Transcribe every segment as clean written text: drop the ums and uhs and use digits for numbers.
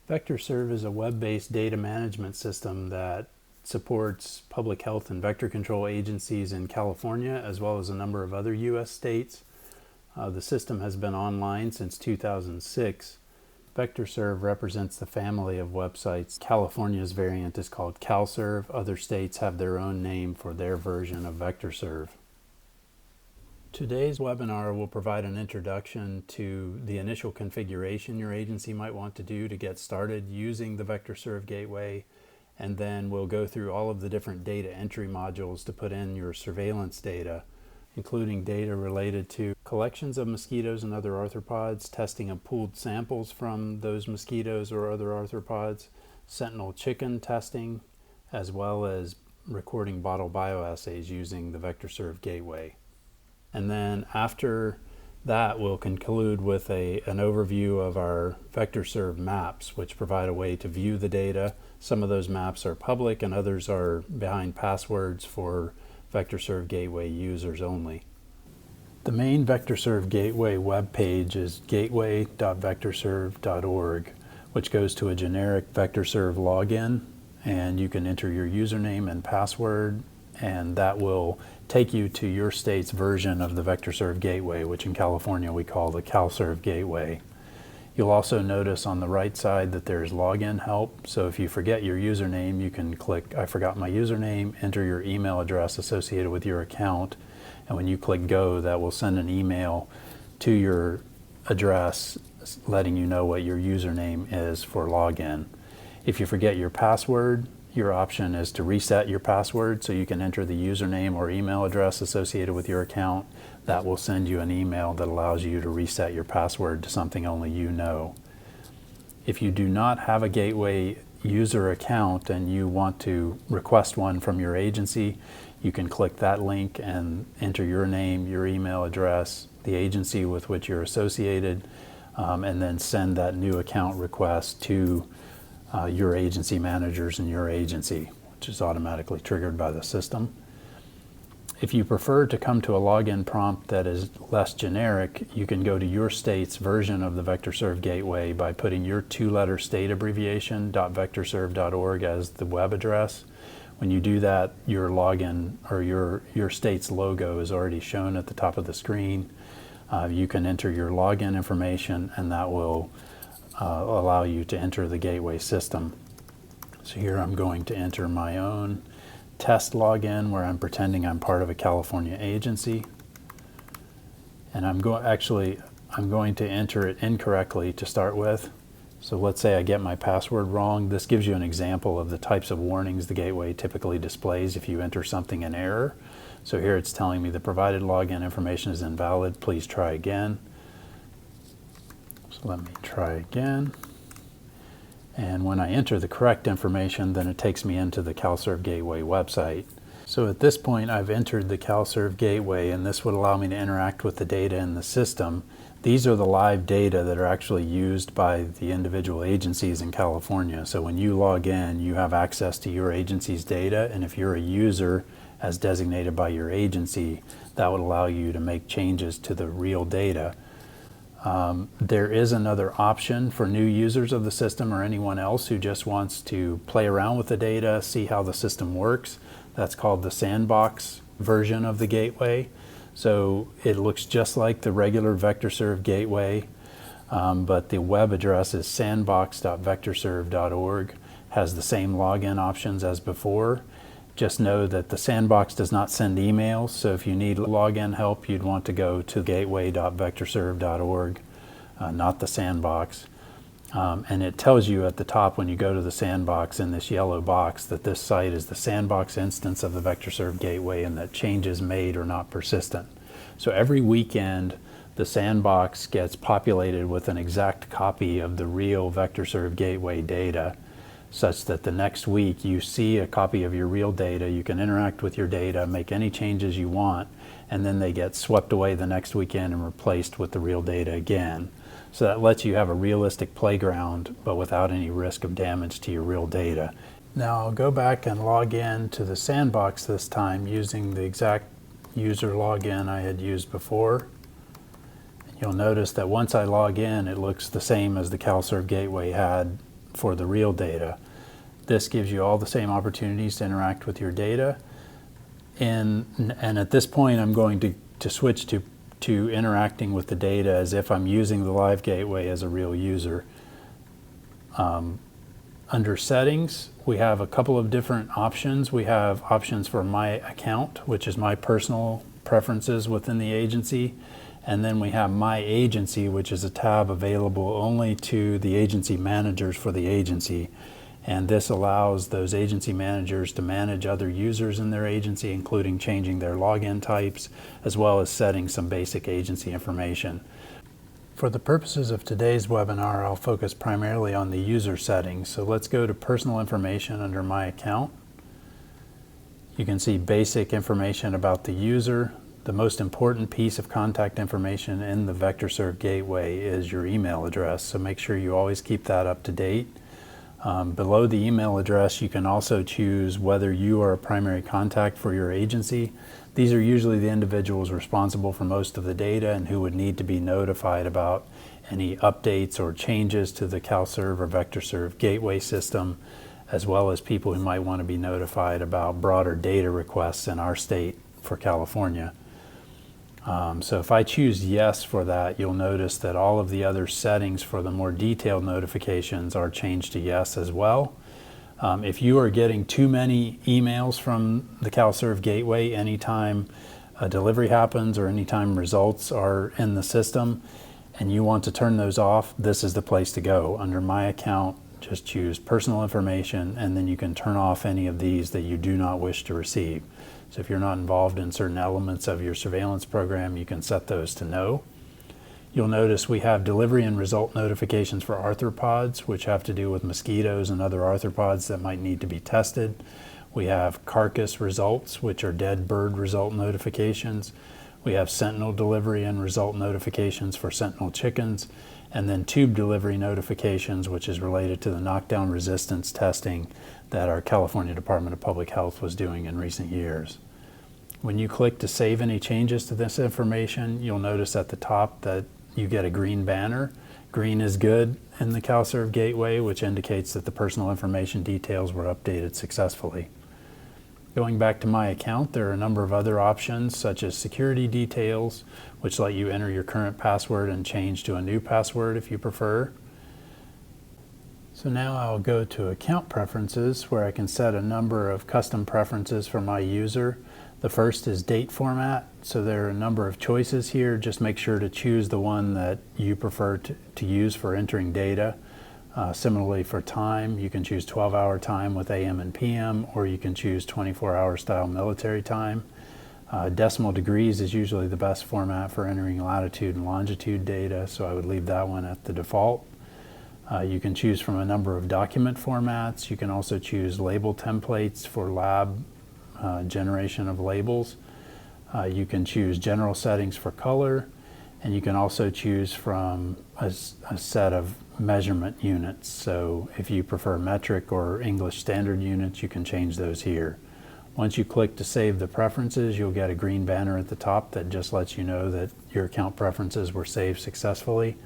VectorSurv is a web-based data management system that supports public health and vector control agencies in California as well as a number of other U.S. states. The system has been online since 2006. VectorSurv represents the family of websites. California's variant is called CalSurv. Other states have their own name for their version of VectorSurv. Today's webinar will provide an introduction to the initial configuration your agency might want to do to get started using the VectorSurv gateway, and then we'll go through all of the different data entry modules to put in your surveillance data, including data related to collections of mosquitoes and other arthropods, testing of pooled samples from those mosquitoes or other arthropods, Sentinel chicken testing, as well as recording bottle bioassays using the VectorSurv gateway. And then after that, we'll conclude with an overview of our VectorSurv maps, which provide a way to view the data. Some of those maps are public and others are behind passwords for VectorSurv gateway users only. The main VectorSurv gateway web page is gateway.vectorsurv.org, which goes to a generic VectorSurv login, and you can enter your username and password, and that will take you to your state's version of the VectorSurv gateway, which in California we call the CalSurv gateway. You'll also notice on the right side that there's login help. So if you forget your username, you can click I forgot my username, enter your email address associated with your account, and when you click go, that will send an email to your address letting you know what your username is for login. If you forget your password, your option is to reset your password, so you can enter the username or email address associated with your account. That will send you an email that allows you to reset your password to something only you know. If you do not have a gateway user account and you want to request one from your agency, you can click that link and enter your name, your email address, the agency with which you're associated, and then send that new account request to your agency managers in your agency, which is automatically triggered by the system. If you prefer to come to a login prompt that is less generic, you can go to your state's version of the VectorSurv gateway by putting your two-letter state abbreviation .vectorsurv.org as the web address. When you do that, your login or your state's logo is already shown at the top of the screen. You can enter your login information, and that will allow you to enter the gateway system. So here I'm going to enter my own test login where I'm pretending I'm part of a California agency, and I'm going to enter it incorrectly to start with. So let's say I get my password wrong. This gives you an example of the types of warnings the gateway typically displays if you enter something in error. So here it's telling me the provided login information is invalid, please try again. So let me try again. And when I enter the correct information, then it takes me into the CalSurv Gateway website. So at this point, I've entered the CalSurv Gateway, and this would allow me to interact with the data in the system. These are the live data that are actually used by the individual agencies in California. So when you log in, you have access to your agency's data, and if you're a user as designated by your agency, that would allow you to make changes to the real data. There is another option for new users of the system or anyone else who just wants to play around with the data, see how the system works. That's called the sandbox version of the gateway. So it looks just like the regular VectorSurv gateway, but the web address is sandbox.vectorsurv.org, has the same login options as before. Just know that the sandbox does not send emails, so if you need login help, you'd want to go to gateway.vectorsurv.org, not the sandbox. And it tells you at the top when you go to the sandbox in this yellow box that this site is the sandbox instance of the VectorSurv gateway and that changes made are not persistent. So every weekend, the sandbox gets populated with an exact copy of the real VectorSurv gateway data, such that the next week you see a copy of your real data, you can interact with your data, make any changes you want, and then they get swept away the next weekend and replaced with the real data again. So that lets you have a realistic playground, but without any risk of damage to your real data. Now I'll go back and log in to the sandbox this time using the exact user login I had used before. You'll notice that once I log in, it looks the same as the CalSurv gateway had for the real data. This gives you all the same opportunities to interact with your data. And at this point, I'm going to switch to interacting with the data as if I'm using the live gateway as a real user. Under settings, we have a couple of different options. We have options for my account, which is my personal preferences within the agency. And then we have my agency, which is a tab available only to the agency managers for the agency. And this allows those agency managers to manage other users in their agency, including changing their login types, as well as setting some basic agency information. For the purposes of today's webinar, I'll focus primarily on the user settings. So let's go to personal information under my account. You can see basic information about the user. The most important piece of contact information in the VectorSurv gateway is your email address, so make sure you always keep that up to date. Below the email address, you can also choose whether you are a primary contact for your agency. These are usually the individuals responsible for most of the data and who would need to be notified about any updates or changes to the CalServ or VectorSurv gateway system, as well as people who might want to be notified about broader data requests in our state for California. So if I choose yes for that, you'll notice that all of the other settings for the more detailed notifications are changed to yes as well. If you are getting too many emails from the CalServ gateway anytime a delivery happens or anytime results are in the system and you want to turn those off, this is the place to go. Under my account, just choose personal information and then you can turn off any of these that you do not wish to receive. So if you're not involved in certain elements of your surveillance program, you can set those to no. You'll notice we have delivery and result notifications for arthropods, which have to do with mosquitoes and other arthropods that might need to be tested. We have carcass results, which are dead bird result notifications. We have Sentinel delivery and result notifications for Sentinel chickens, and then tube delivery notifications, which is related to the knockdown resistance testing that our California Department of Public Health was doing in recent years. When you click to save any changes to this information, you'll notice at the top that you get a green banner. Green is good in the CalServ gateway, which indicates that the personal information details were updated successfully. Going back to my account, there are a number of other options such as security details, which let you enter your current password and change to a new password if you prefer. So now I'll go to account preferences where I can set a number of custom preferences for my user. The first is date format. So there are a number of choices here. Just make sure to choose the one that you prefer to use for entering data. Similarly for time, you can choose 12-hour time with AM and PM, or you can choose 24-hour style military time. Decimal degrees is usually the best format for entering latitude and longitude data, so I would leave that one at the default. You can choose from a number of document formats. You can also choose label templates for lab generation of labels. You can choose general settings for color, and you can also choose from a set of measurement units. So if you prefer metric or English standard units, you can change those here. Once you click to save the preferences, you'll get a green banner at the top that just lets you know that your account preferences were saved successfully.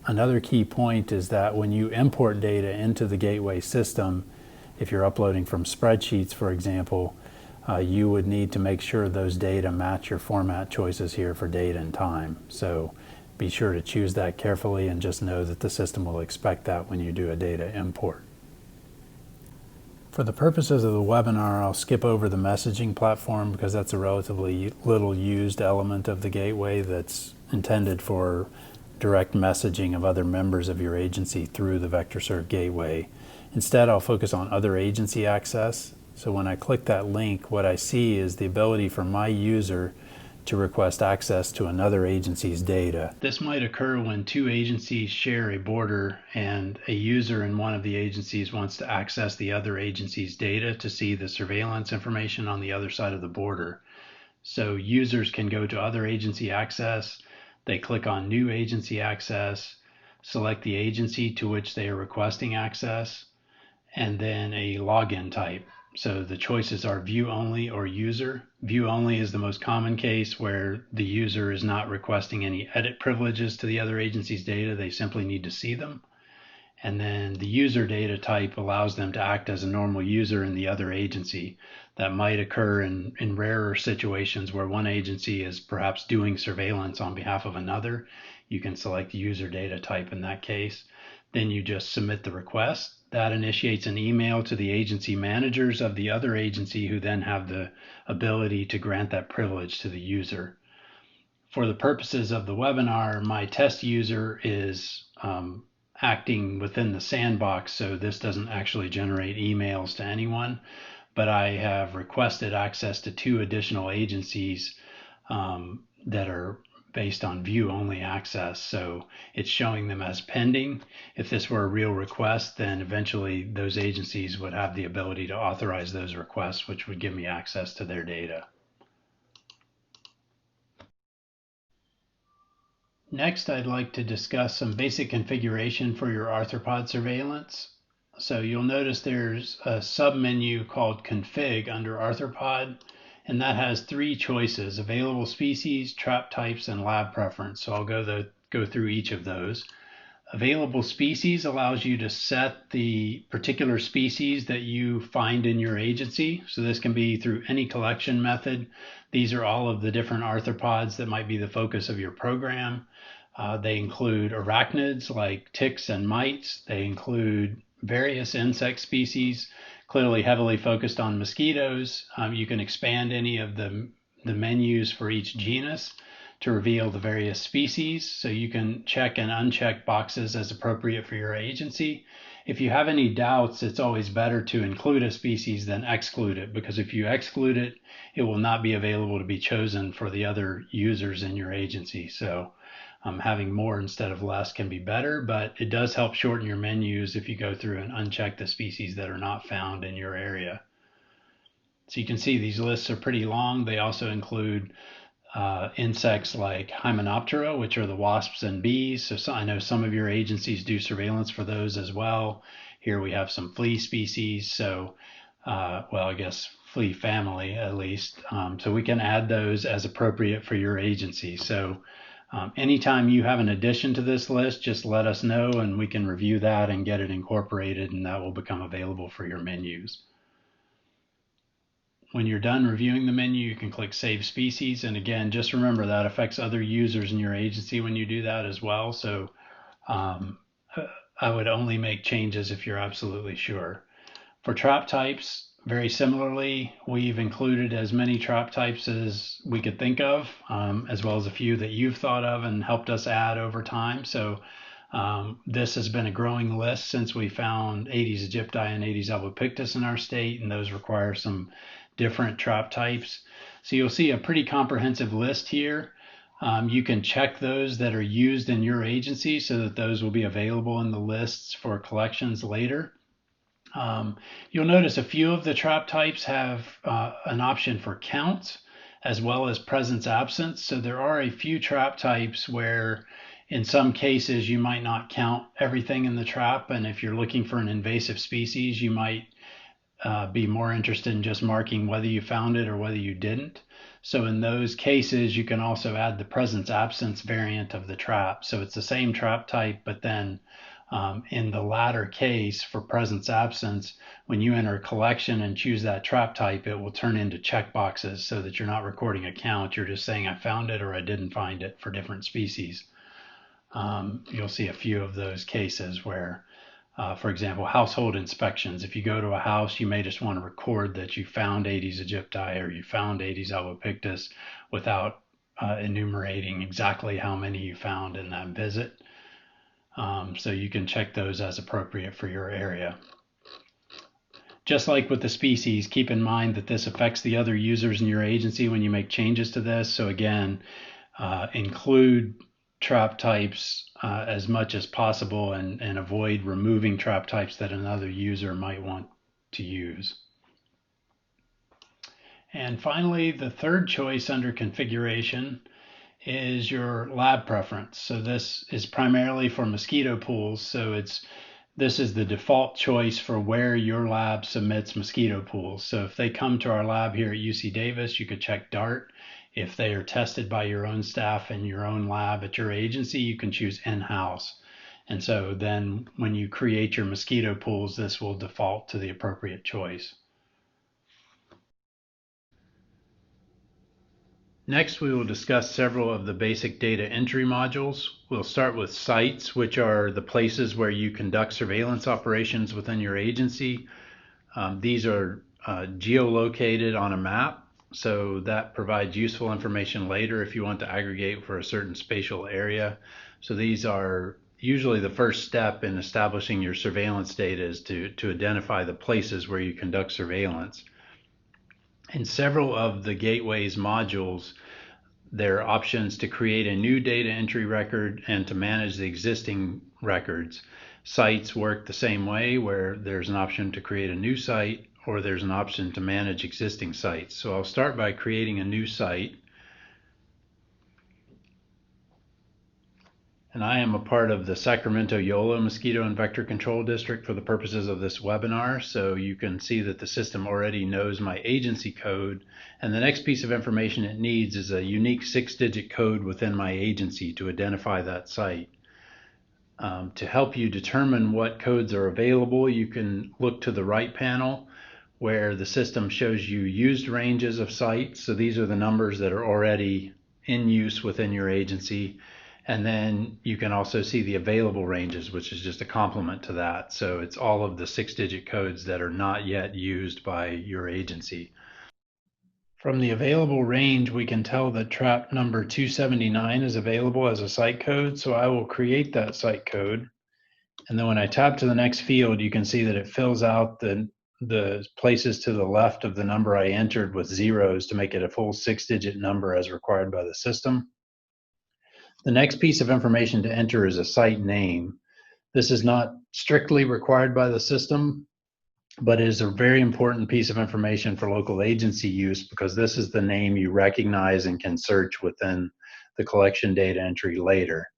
Another key point is that when you import data into the gateway system, if you're uploading from spreadsheets, for example, you would need to make sure those data match your format choices here for date and time. So be sure to choose that carefully and just know that the system will expect that when you do a data import. For the purposes of the webinar, I'll skip over the messaging platform because that's a relatively little used element of the gateway that's intended for direct messaging of other members of your agency through the VectorSurv gateway. Instead, I'll focus on other agency access. So when I click that link, what I see is the ability for my user to request access to another agency's data. This might occur when two agencies share a border and a user in one of the agencies wants to access the other agency's data to see the surveillance information on the other side of the border. So users can go to other agency access, they click on new agency access, select the agency to which they are requesting access, and then a login type. So the choices are view only or user. View only is the most common case where the user is not requesting any edit privileges to the other agency's data. They simply need to see them. And then the user data type allows them to act as a normal user in the other agency. That might occur in rarer situations where one agency is perhaps doing surveillance on behalf of another. You can select user data type in that case. Then you just submit the request. That initiates an email to the agency managers of the other agency, who then have the ability to grant that privilege to the user. For the purposes of the webinar, my test user is acting within the sandbox, so this doesn't actually generate emails to anyone, but I have requested access to 2 additional agencies that are based on view-only access, so it's showing them as pending. If this were a real request, then eventually those agencies would have the ability to authorize those requests, which would give me access to their data. Next, I'd like to discuss some basic configuration for your arthropod surveillance. So you'll notice there's a sub-menu called Config under Arthropod, and that has 3 choices: available species, trap types, and lab preference. So I'll go through each of those. Available species allows you to set the particular species that you find in your agency. So this can be through any collection method. These are all of the different arthropods that might be the focus of your program. They include arachnids like ticks and mites. They include various insect species, clearly heavily focused on mosquitoes. You can expand any of the menus for each genus to reveal the various species, so you can check and uncheck boxes as appropriate for your agency. If you have any doubts, it's always better to include a species than exclude it, because if you exclude it, it will not be available to be chosen for the other users in your agency. So having more instead of less can be better, but it does help shorten your menus if you go through and uncheck the species that are not found in your area. So you can see these lists are pretty long. They also include insects like Hymenoptera, which are the wasps and bees. So I know some of your agencies do surveillance for those as well. Here we have some flea species. So, well, I guess flea family at least. So we can add those as appropriate for your agency. So anytime you have an addition to this list, just let us know and we can review that and get it incorporated, and that will become available for your menus. When you're done reviewing the menu, you can click Save Species. And again, just remember that affects other users in your agency when you do that as well. So I would only make changes if you're absolutely sure. For trap types, very similarly, we've included as many trap types as we could think of, as well as a few that you've thought of and helped us add over time. So this has been a growing list since we found Aedes aegypti and Aedes albopictus in our state, and those require some different trap types. So you'll see a pretty comprehensive list here. You can check those that are used in your agency so that those will be available in the lists for collections later. You'll notice a few of the trap types have an option for count as well as presence absence. So there are a few trap types where in some cases you might not count everything in the trap, and if you're looking for an invasive species, you might be more interested in just marking whether you found it or whether you didn't. So in those cases, you can also add the presence absence variant of the trap. So it's the same trap type, but then in the latter case for presence absence, when you enter a collection and choose that trap type, it will turn into checkboxes so that you're not recording a count. You're just saying I found it or I didn't find it for different species. You'll see a few of those cases where for example, household inspections. If you go to a house, you may just want to record that you found Aedes aegypti or you found Aedes albopictus without enumerating exactly how many you found in that visit. So you can check those as appropriate for your area. Just like with the species, keep in mind that this affects the other users in your agency when you make changes to this. So again, include trap types as much as possible and avoid removing trap types that another user might want to use. And finally, the third choice under configuration is your lab preference. So this is primarily for mosquito pools. So this is the default choice for where your lab submits mosquito pools. So if they come to our lab here at UC Davis, you could check DART. If they are tested by your own staff in your own lab at your agency, you can choose in-house. And so then when you create your mosquito pools, this will default to the appropriate choice. Next, we will discuss several of the basic data entry modules. We'll start with sites, which are the places where you conduct surveillance operations within your agency. These are geolocated on a map, so that provides useful information later if you want to aggregate for a certain spatial area. So these are usually the first step in establishing your surveillance data, is to identify the places where you conduct surveillance. In several of the Gateway's modules, there are options to create a new data entry record and to manage the existing records. Sites work the same way, where there's an option to create a new site, or there's an option to manage existing sites. So I'll start by creating a new site. And I am a part of the Sacramento-Yolo Mosquito and Vector Control District for the purposes of this webinar. So you can see that the system already knows my agency code. And the next piece of information it needs is a unique 6-digit code within my agency to identify that site. To help you determine what codes are available, you can look to the right panel where the system shows you used ranges of sites. So these are the numbers that are already in use within your agency. And then you can also see the available ranges, which is just a complement to that. So it's all of the 6-digit codes that are not yet used by your agency. From the available range, we can tell that trap number 279 is available as a site code. So I will create that site code. And then when I tap to the next field, you can see that it fills out the places to the left of the number I entered with zeros to make it a full 6-digit number as required by the system. The next piece of information to enter is a site name. This is not strictly required by the system, but it is a very important piece of information for local agency use, because this is the name you recognize and can search within the collection data entry later.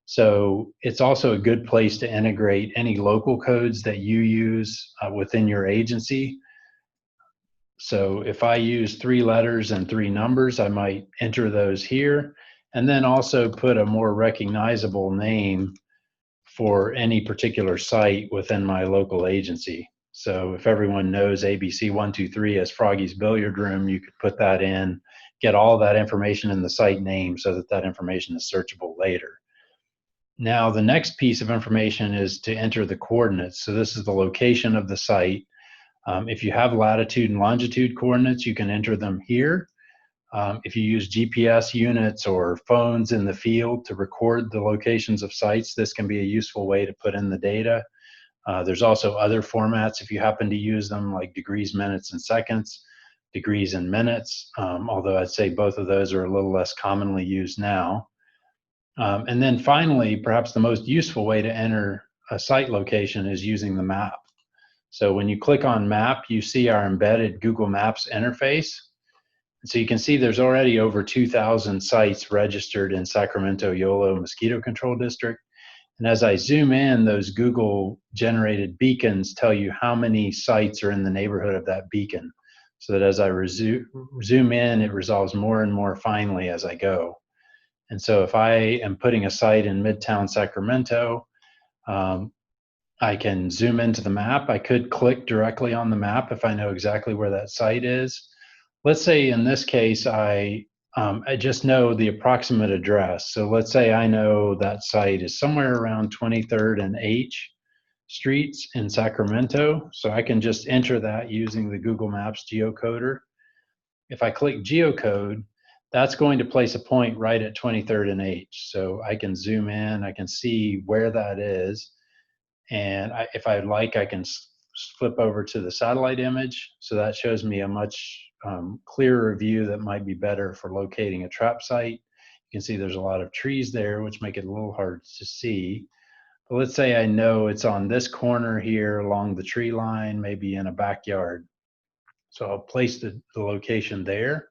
So it's also a good place to integrate any local codes that you use within your agency. So if I use 3 letters and 3 numbers, I might enter those here, and then also put a more recognizable name for any particular site within my local agency. So if everyone knows ABC123 as Froggy's Billiard Room, you could put that in, get all that information in the site name so that that information is searchable later. Now, the next piece of information is to enter the coordinates. So this is the location of the site. If you have latitude and longitude coordinates, you can enter them here. If you use GPS units or phones in the field to record the locations of sites, this can be a useful way to put in the data. There's also other formats if you happen to use them, like degrees, minutes, and seconds, degrees and minutes, although I'd say both of those are a little less commonly used now. And then finally, perhaps the most useful way to enter a site location is using the map. So when you click on map, you see our embedded Google Maps interface. So you can see there's already over 2,000 sites registered in Sacramento-Yolo Mosquito Control District. And as I zoom in, those Google generated beacons tell you how many sites are in the neighborhood of that beacon. So that as I zoom in, it resolves more and more finely as I go. And so if I am putting a site in Midtown Sacramento, I can zoom into the map. I could click directly on the map if I know exactly where that site is. Let's say in this case, I just know the approximate address. So let's say I know that site is somewhere around 23rd and H streets in Sacramento. So I can just enter that using the Google Maps geocoder. If I click geocode, that's going to place a point right at 23rd and H. So I can zoom in, I can see where that is. And if I'd like, I can flip over to the satellite image. So that shows me a much clearer view that might be better for locating a trap site. You can see there's a lot of trees there, which make it a little hard to see. But let's say I know it's on this corner here along the tree line, maybe in a backyard. So I'll place the location there.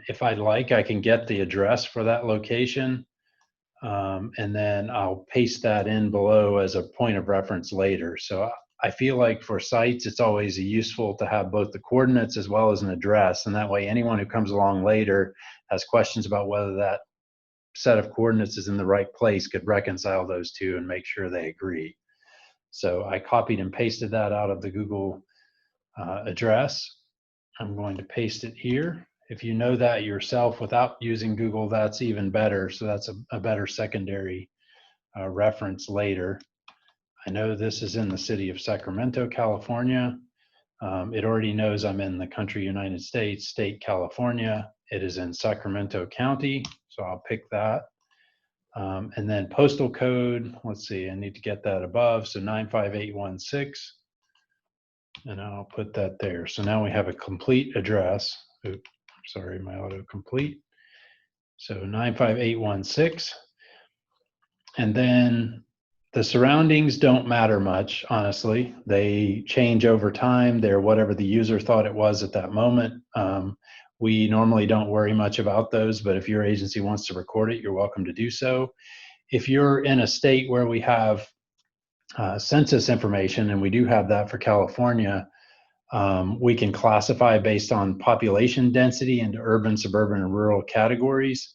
If I'd like, I can get the address for that location, and then I'll paste that in below as a point of reference later. So I feel like for sites, it's always useful to have both the coordinates as well as an address, and that way anyone who comes along later has questions about whether that set of coordinates is in the right place could reconcile those two and make sure they agree. So I copied and pasted that out of the Google address. I'm going to paste it here. If you know that yourself without using Google, that's even better. So that's a better secondary reference later. I know this is in the city of Sacramento, California. It already knows I'm in the country United States, state California. It is in Sacramento County, so I'll pick that. And then postal code, let's see, I need to get that above, so 95816. And I'll put that there. So now we have a complete address. Oops, sorry, my autocomplete. So 95816. And then the surroundings don't matter much, honestly. They change over time. They're whatever the user thought it was at that moment. We normally don't worry much about those, but if your agency wants to record it, you're welcome to do so. If you're in a state where we have census information, and we do have that for California, we can classify based on population density into urban, suburban, and rural categories.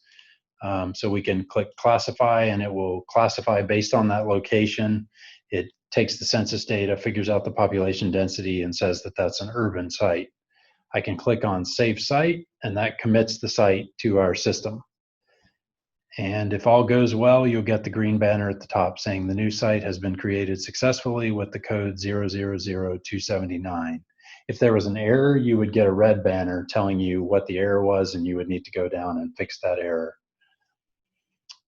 So we can click classify and it will classify based on that location. It takes the census data, figures out the population density, and says that that's an urban site. I can click on save site and that commits the site to our system. And if all goes well, you'll get the green banner at the top saying the new site has been created successfully with the code 000279. If there was an error, you would get a red banner telling you what the error was and you would need to go down and fix that error.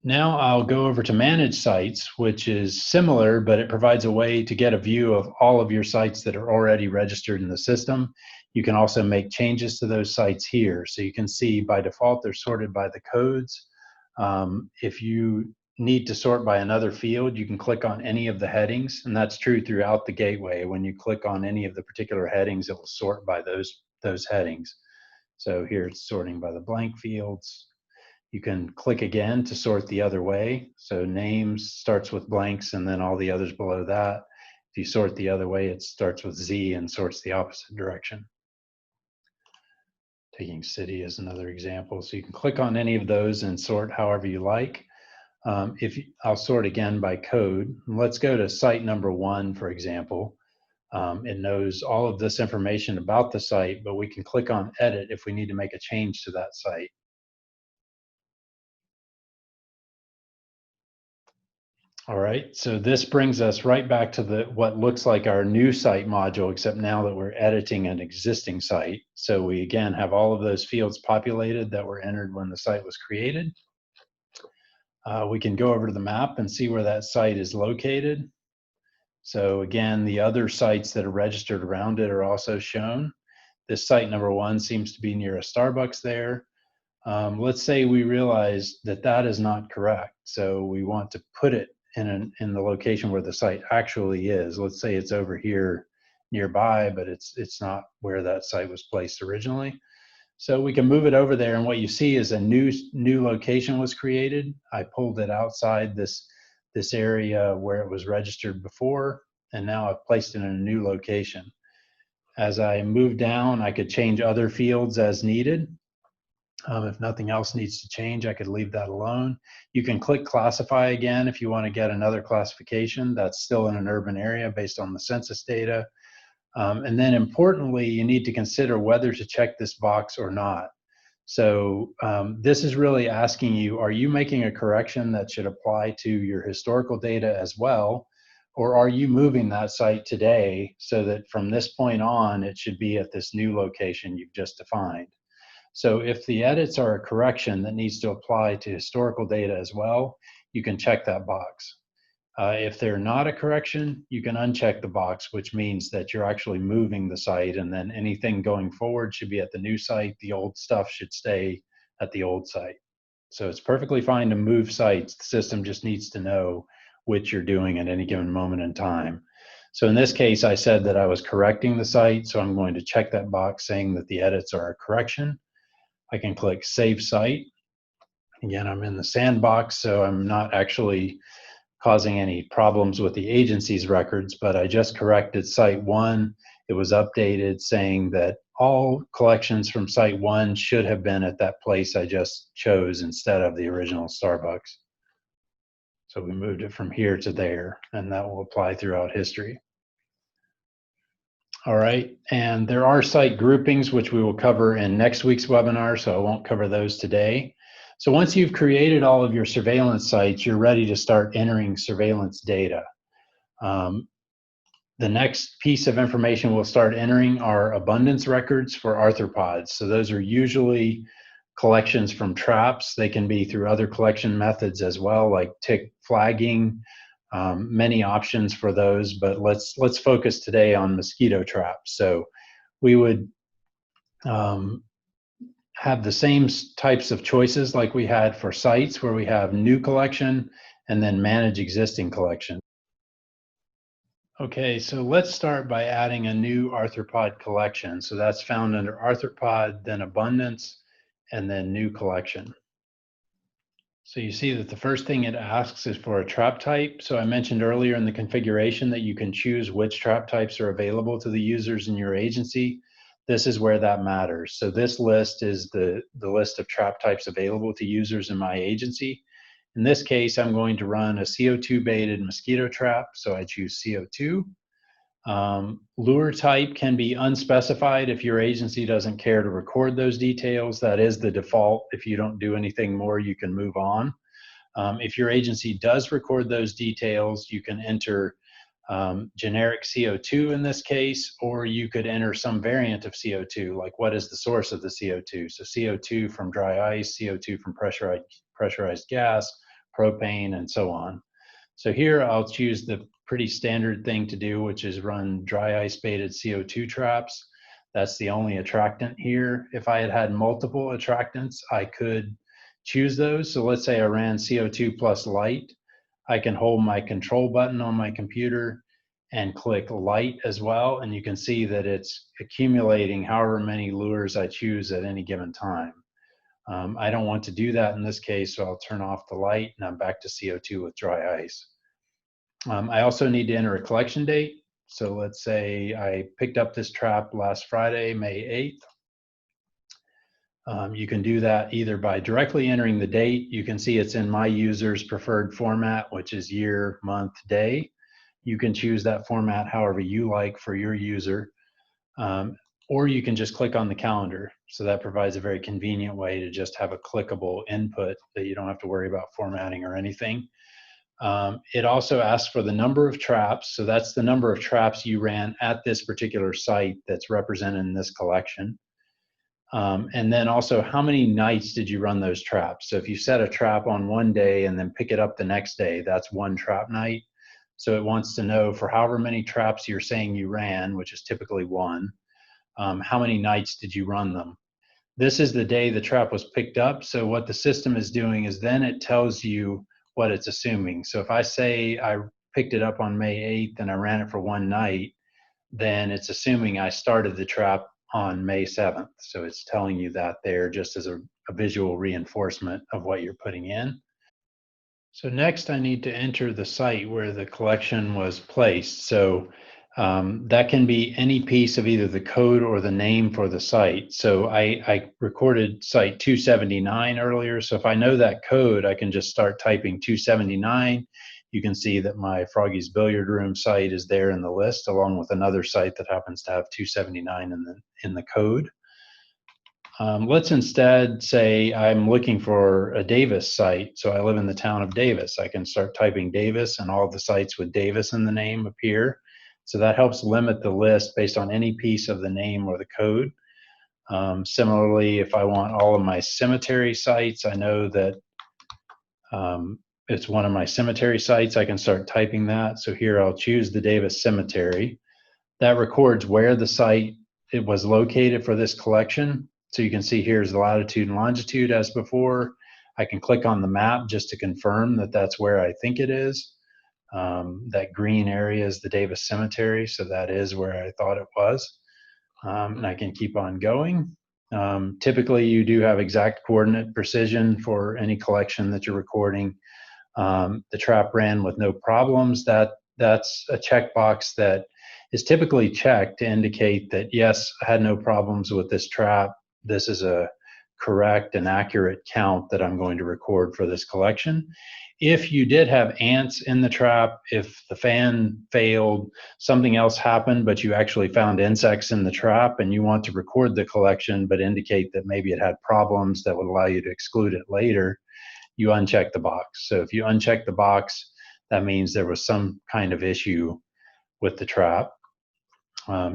Now I'll go over to manage sites, which is similar, but it provides a way to get a view of all of your sites that are already registered in the system. You can also make changes to those sites here. So you can see by default, they're sorted by the codes. If you need to sort by another field, you can click on any of the headings, and that's true throughout the gateway. When you click on any of the particular headings, it will sort by those headings. So here it's sorting by the blank fields. You can click again to sort the other way. So names starts with blanks and then all the others below that. If you sort the other way, it starts with Z and sorts the opposite direction. Taking city as another example. So you can click on any of those and sort however you like. I'll sort again by code. Let's go to site number 1, for example. It knows all of this information about the site, but we can click on edit if we need to make a change to that site. All right, so this brings us right back to what looks like our new site module, except now that we're editing an existing site. So we again have all of those fields populated that were entered when the site was created. We can go over to the map and see where that site is located. So again, the other sites that are registered around it are also shown. This site number 1 seems to be near a Starbucks there. Let's say we realize that that is not correct. So we want to put it in the location where the site actually is. Let's say it's over here nearby, but it's not where that site was placed originally. So we can move it over there, and what you see is a new location was created. I pulled it outside this area where it was registered before, and now I've placed it in a new location. As I move down, I could change other fields as needed. If nothing else needs to change, I could leave that alone. You can click classify again if you want to get another classification that's still in an urban area based on the census data. And then importantly, you need to consider whether to check this box or not. So this is really asking you, are you making a correction that should apply to your historical data as well? Or are you moving that site today so that from this point on, it should be at this new location you've just defined? So if the edits are a correction that needs to apply to historical data as well, you can check that box. If they're not a correction, you can uncheck the box, which means that you're actually moving the site, and then anything going forward should be at the new site. The old stuff should stay at the old site. So it's perfectly fine to move sites. The system just needs to know which you're doing at any given moment in time. So in this case, I said that I was correcting the site, so I'm going to check that box saying that the edits are a correction. I can click Save Site. Again, I'm in the sandbox, so I'm not actually causing any problems with the agency's records, but I just corrected Site 1. it was updated saying that all collections from site 1 should have been at that place I just chose instead of the original Starbucks. So we moved it from here to there, and that will apply throughout history. All right, and there are site groupings, which we will cover in next week's webinar, so I won't cover those today. So once you've created all of your surveillance sites, you're ready to start entering surveillance data. The next piece of information we'll start entering are abundance records for arthropods. So those are usually collections from traps. They can be through other collection methods as well, like tick flagging, many options for those, but let's focus today on mosquito traps. So we would have the same types of choices like we had for sites, where we have new collection and then manage existing collection. Okay, so let's start by adding a new arthropod collection. So that's found under arthropod, then abundance, and then new collection. So you see that the first thing it asks is for a trap type. So I mentioned earlier in the configuration that you can choose which trap types are available to the users in your agency. This is where that matters. So this list is the list of trap types available to users in my agency. In this case, I'm going to run a CO2 baited mosquito trap, so I choose CO2. Lure type can be unspecified if your agency doesn't care to record those details. That is the default. If you don't do anything more, you can move on. If your agency does record those details, you can enter generic CO2 in this case, or you could enter some variant of CO2, like what is the source of the CO2. So CO2 from dry ice, CO2 from pressurized gas, propane, and so on. So here I'll choose the pretty standard thing to do, which is run dry ice baited CO2 traps. That's the only attractant here. If I had multiple attractants, I could choose those. So let's say I ran CO2 plus light. I can hold my control button on my computer and click light as well, and you can see that it's accumulating however many lures I choose at any given time. I don't want to do that in this case, so I'll turn off the light and I'm back to CO2 with dry ice. I also need to enter a collection date. So let's say I picked up this trap last Friday, May 8th. You can do that either by directly entering the date. You can see it's in my user's preferred format, which is year, month, day. You can choose that format however you like for your user. Or you can just click on the calendar. So that provides a very convenient way to just have a clickable input that you don't have to worry about formatting or anything. It also asks for the number of traps. So that's the number of traps you ran at this particular site that's represented in this collection. And then also, how many nights did you run those traps? So if you set a trap on one day and then pick it up the next day, that's one trap night. So it wants to know for however many traps you're saying you ran, which is typically one, how many nights did you run them? This is the day the trap was picked up. So what the system is doing is then it tells you what it's assuming. So if I say I picked it up on May 8th and I ran it for one night, then it's assuming I started the trap on May 7th. So it's telling you that there just as a visual reinforcement of what you're putting in. So next I need to enter the site where the collection was placed. So that can be any piece of either the code or the name for the site. So I recorded site 279 earlier. So if I know that code, I can just start typing 279. You can see that my Froggy's Billiard Room site is there in the list, along with another site that happens to have 279 in the code. Let's instead say I'm looking for a Davis site. So I live in the town of Davis. I can start typing Davis and all the sites with Davis in the name appear. So that helps limit the list based on any piece of the name or the code. Similarly, if I want all of my cemetery sites, I know that it's one of my cemetery sites. I can start typing that. So here I'll choose the Davis Cemetery. That records where the site it was located for this collection. So you can see here's the latitude and longitude as before. I can click on the map just to confirm that that's where I think it is. That green area is the Davis Cemetery, so that is where I thought it was. And I can keep on going. Typically, you do have exact coordinate precision for any collection that you're recording. The trap ran with no problems. That's a checkbox that is typically checked to indicate that, yes, I had no problems with this trap. This is a correct and accurate count that I'm going to record for this collection. If you did have ants in the trap, if the fan failed, something else happened, but you actually found insects in the trap and you want to record the collection but indicate that maybe it had problems that would allow you to exclude it later, you uncheck the box. So if you uncheck the box, that means there was some kind of issue with the trap.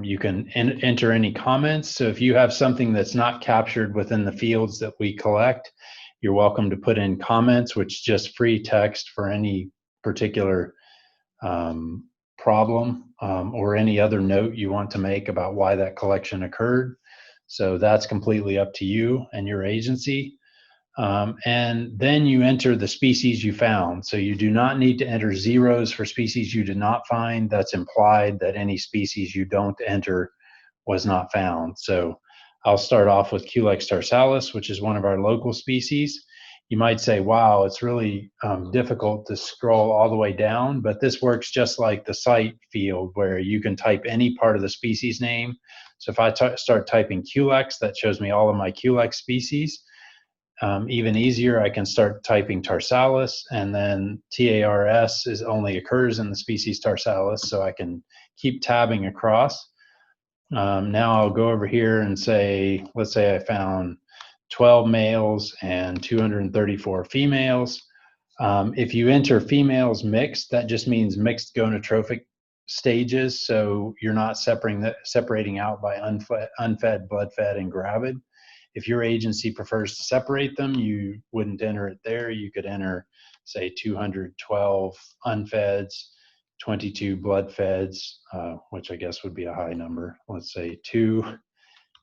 You can enter any comments. So if you have something that's not captured within the fields that we collect, you're welcome to put in comments, which is just free text for any particular problem or any other note you want to make about why that collection occurred. So that's completely up to you and your agency. And then you enter the species you found. So you do not need to enter zeros for species you did not find. That's implied that any species you don't enter was not found. So I'll start off with Culex tarsalis, which is one of our local species. You might say, wow, it's really difficult to scroll all the way down, but this works just like the cite field where you can type any part of the species name. So if I start typing Culex, that shows me all of my Culex species. Even easier, I can start typing tarsalis, and then TARS only occurs in the species tarsalis, so I can keep tabbing across. Now I'll go over here and say, let's say I found 12 males and 234 females. If you enter females mixed, that just means mixed gonotrophic stages, so you're not separating out by unfed, blood-fed, and gravid. If your agency prefers to separate them, you wouldn't enter it there. You could enter, say, 212 unfeds, 22 blood-feds, which I guess would be a high number. Let's say 2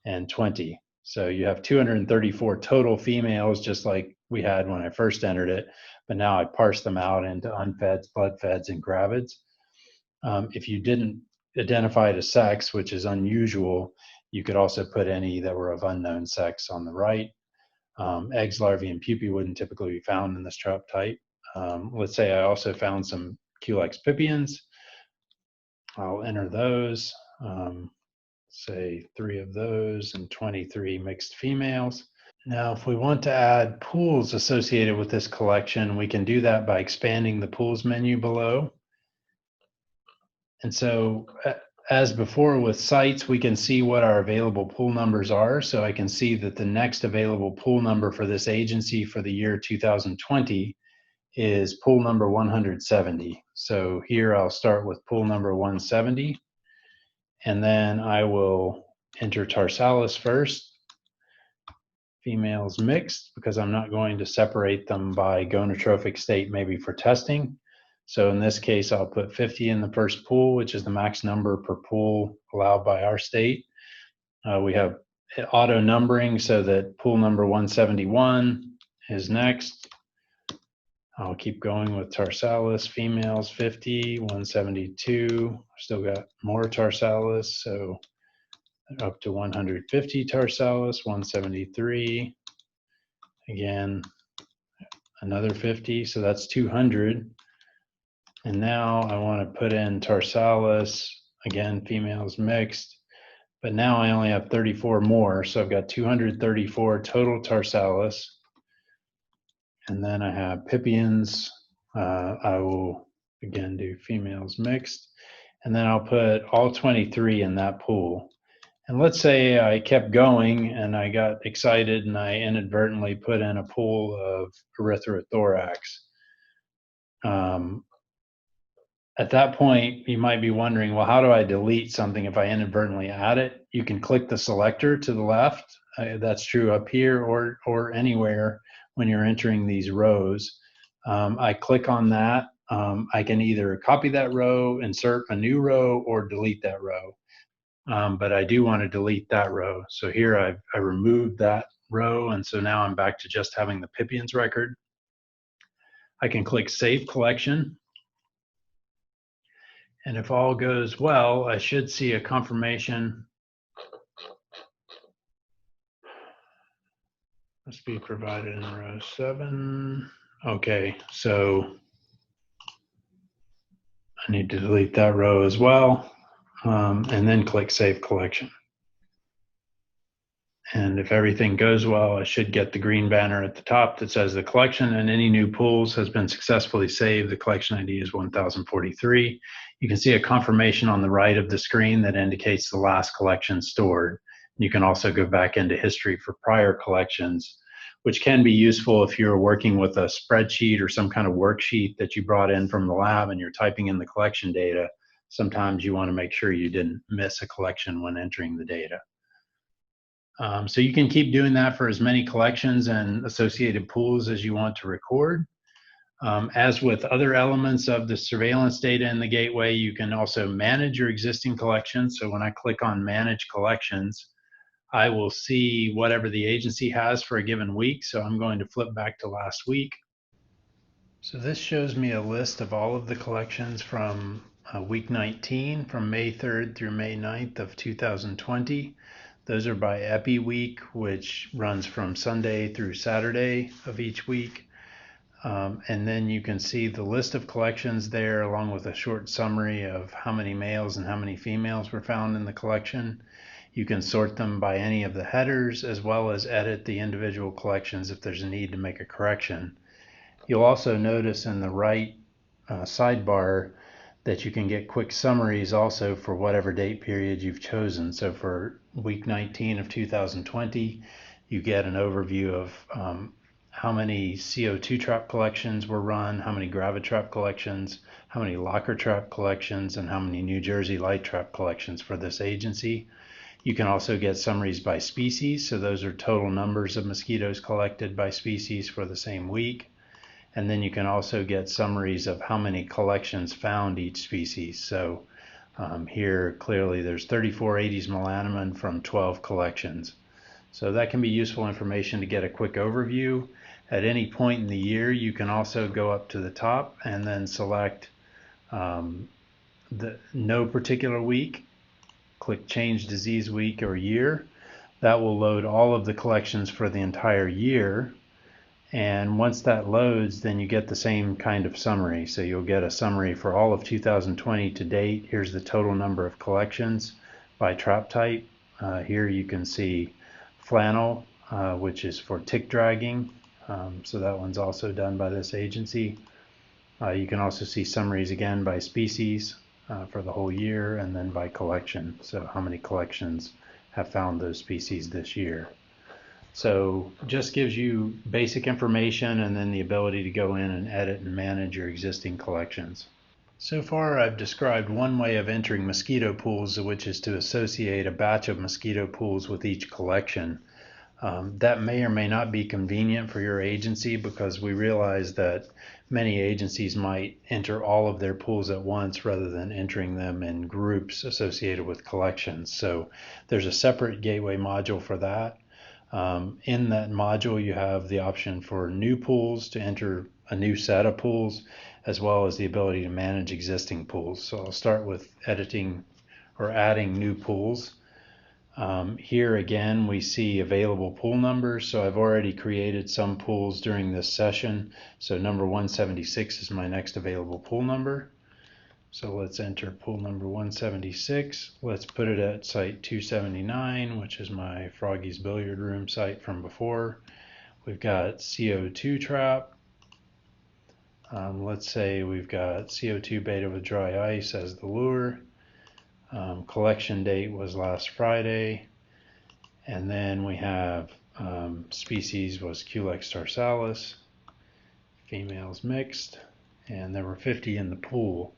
and 20. So you have 234 total females, just like we had when I first entered it, but now I parse them out into unfeds, blood-feds, and gravids. If you didn't identify it as sex, which is unusual, you could also put any that were of unknown sex on the right. Eggs, larvae, and pupae wouldn't typically be found in this trap type. Let's say I also found some Culex pipiens. I'll enter those, say 3 of those and 23 mixed females. Now, if we want to add pools associated with this collection, we can do that by expanding the pools menu below. And so as before with sites, we can see what our available pool numbers are. So I can see that the next available pool number for this agency for the year 2020 is pool number 170. So here I'll start with pool number 170, and then I will enter tarsalis first. Females mixed, because I'm not going to separate them by gonotrophic state, maybe for testing. So in this case, I'll put 50 in the first pool, which is the max number per pool allowed by our state. We have auto numbering so that pool number 171 is next. I'll keep going with tarsalis, females 50, 172. Still got more tarsalis, so up to 150 tarsalis, 173. Again, another 50, so that's 200. And now I want to put in tarsalis, again, females mixed, but now I only have 34 more, so I've got 234 total tarsalis. And then I have pipiens. I will, again, do females mixed, and then I'll put all 23 in that pool. And let's say I kept going and I got excited and I inadvertently put in a pool of erythrothorax. At that point, you might be wondering, well, how do I delete something if I inadvertently add it? You can click the selector to the left. That's true up here or anywhere when you're entering these rows. I click on that. I can either copy that row, insert a new row, or delete that row. But I do want to delete that row. So here I removed that row, and so now I'm back to just having the pipiens record. I can click Save Collection. And if all goes well, I should see a confirmation. Must be provided in row 7. Okay, so I need to delete that row as well. and then click Save Collection. And if everything goes well, I should get the green banner at the top that says the collection and any new pools has been successfully saved. The collection ID is 1043. You can see a confirmation on the right of the screen that indicates the last collection stored. You can also go back into history for prior collections, which can be useful if you're working with a spreadsheet or some kind of worksheet that you brought in from the lab and you're typing in the collection data. Sometimes you want to make sure you didn't miss a collection when entering the data. So you can keep doing that for as many collections and associated pools as you want to record. As with other elements of the surveillance data in the gateway, you can also manage your existing collections. So when I click on Manage Collections, I will see whatever the agency has for a given week. So I'm going to flip back to last week. So this shows me a list of all of the collections from week 19, from May 3rd through May 9th of 2020. Those are by Epi Week, which runs from Sunday through Saturday of each week. And then you can see the list of collections there, along with a short summary of how many males and how many females were found in the collection. You can sort them by any of the headers, as well as edit the individual collections if there's a need to make a correction. You'll also notice in the right sidebar that you can get quick summaries also for whatever date period you've chosen. So for week 19 of 2020, you get an overview of how many CO2 trap collections were run, how many gravitrap collections, how many locker trap collections, and how many New Jersey light trap collections for this agency. You can also get summaries by species. So those are total numbers of mosquitoes collected by species for the same week. And then you can also get summaries of how many collections found each species. So here clearly there's 34 Aedes melanimum from 12 collections. So that can be useful information to get a quick overview. At any point in the year, you can also go up to the top and then select no particular week, click Change Disease Week or Year. That will load all of the collections for the entire year. And once that loads, then you get the same kind of summary. So you'll get a summary for all of 2020 to date. Here's the total number of collections by trap type. Here you can see flannel, which is for tick dragging. So that one's also done by this agency. You can also see summaries again by species for the whole year, and then by collection. So how many collections have found those species this year. So just gives you basic information and then the ability to go in and edit and manage your existing collections. So far I've described one way of entering mosquito pools, which is to associate a batch of mosquito pools with each collection. That may or may not be convenient for your agency, because we realize that many agencies might enter all of their pools at once rather than entering them in groups associated with collections. So there's a separate gateway module for that. In that module, you have the option for new pools to enter a new set of pools, as well as the ability to manage existing pools. So I'll start with editing or adding new pools. Here again, we see available pool numbers. So I've already created some pools during this session. So number 176 is my next available pool number. So let's enter pool number 176. Let's put it at site 279, which is my Froggy's Billiard Room site from before. We've got CO2 trap. Let's say we've got CO2 beta with dry ice as the lure. Collection date was last Friday. And then we have species was Culex Star Salas. Females mixed. And there were 50 in the pool.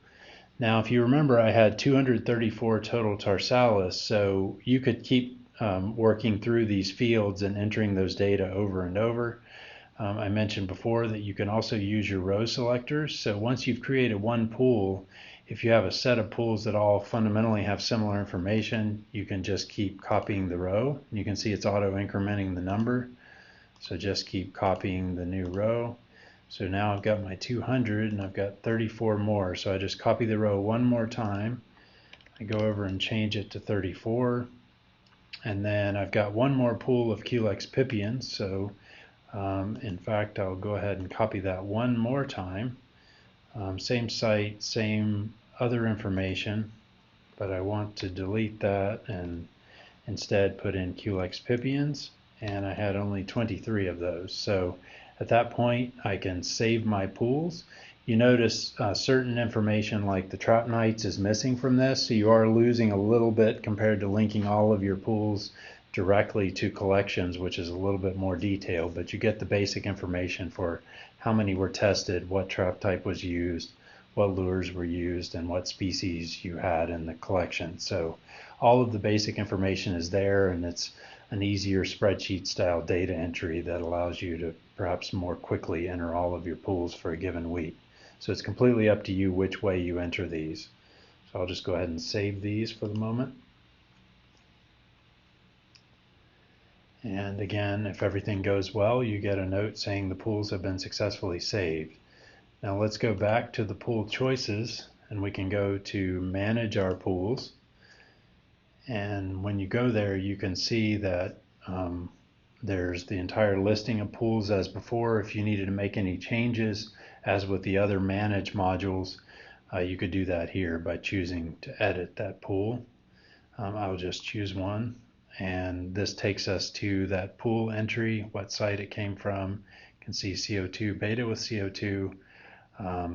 Now, if you remember, I had 234 total Tarsalis, so you could keep working through these fields and entering those data over and over. I mentioned before that you can also use your row selectors. So once you've created one pool, if you have a set of pools that all fundamentally have similar information, you can just keep copying the row. You can see it's auto-incrementing the number. So just keep copying the new row. So now I've got my 200 and I've got 34 more. So I just copy the row one more time. I go over and change it to 34. And then I've got one more pool of Culex pipiens. So in fact, I'll go ahead and copy that one more time. Same site, same other information. but I want to delete that and instead put in Culex pipiens, and I had only 23 of those. So at that point I can save my pools. You notice certain information like the trap nights is missing from this, so you are losing a little bit compared to linking all of your pools directly to collections, which is a little bit more detailed, but you get the basic information for how many were tested, what trap type was used, what lures were used, and what species you had in the collection. So all of the basic information is there, and it's an easier spreadsheet style data entry that allows you to perhaps more quickly enter all of your pools for a given week. So it's completely up to you which way you enter these. So I'll just go ahead and save these for the moment. And again, if everything goes well, you get a note saying the pools have been successfully saved. Now let's go back to the pool choices, and we can go to manage our pools. And when you go there, you can see that there's the entire listing of pools as before. If you needed to make any changes, as with the other manage modules, you could do that here by choosing to edit that pool. I'll just choose one, and this takes us to that pool entry, what site it came from. You can see CO2 Betta with CO2,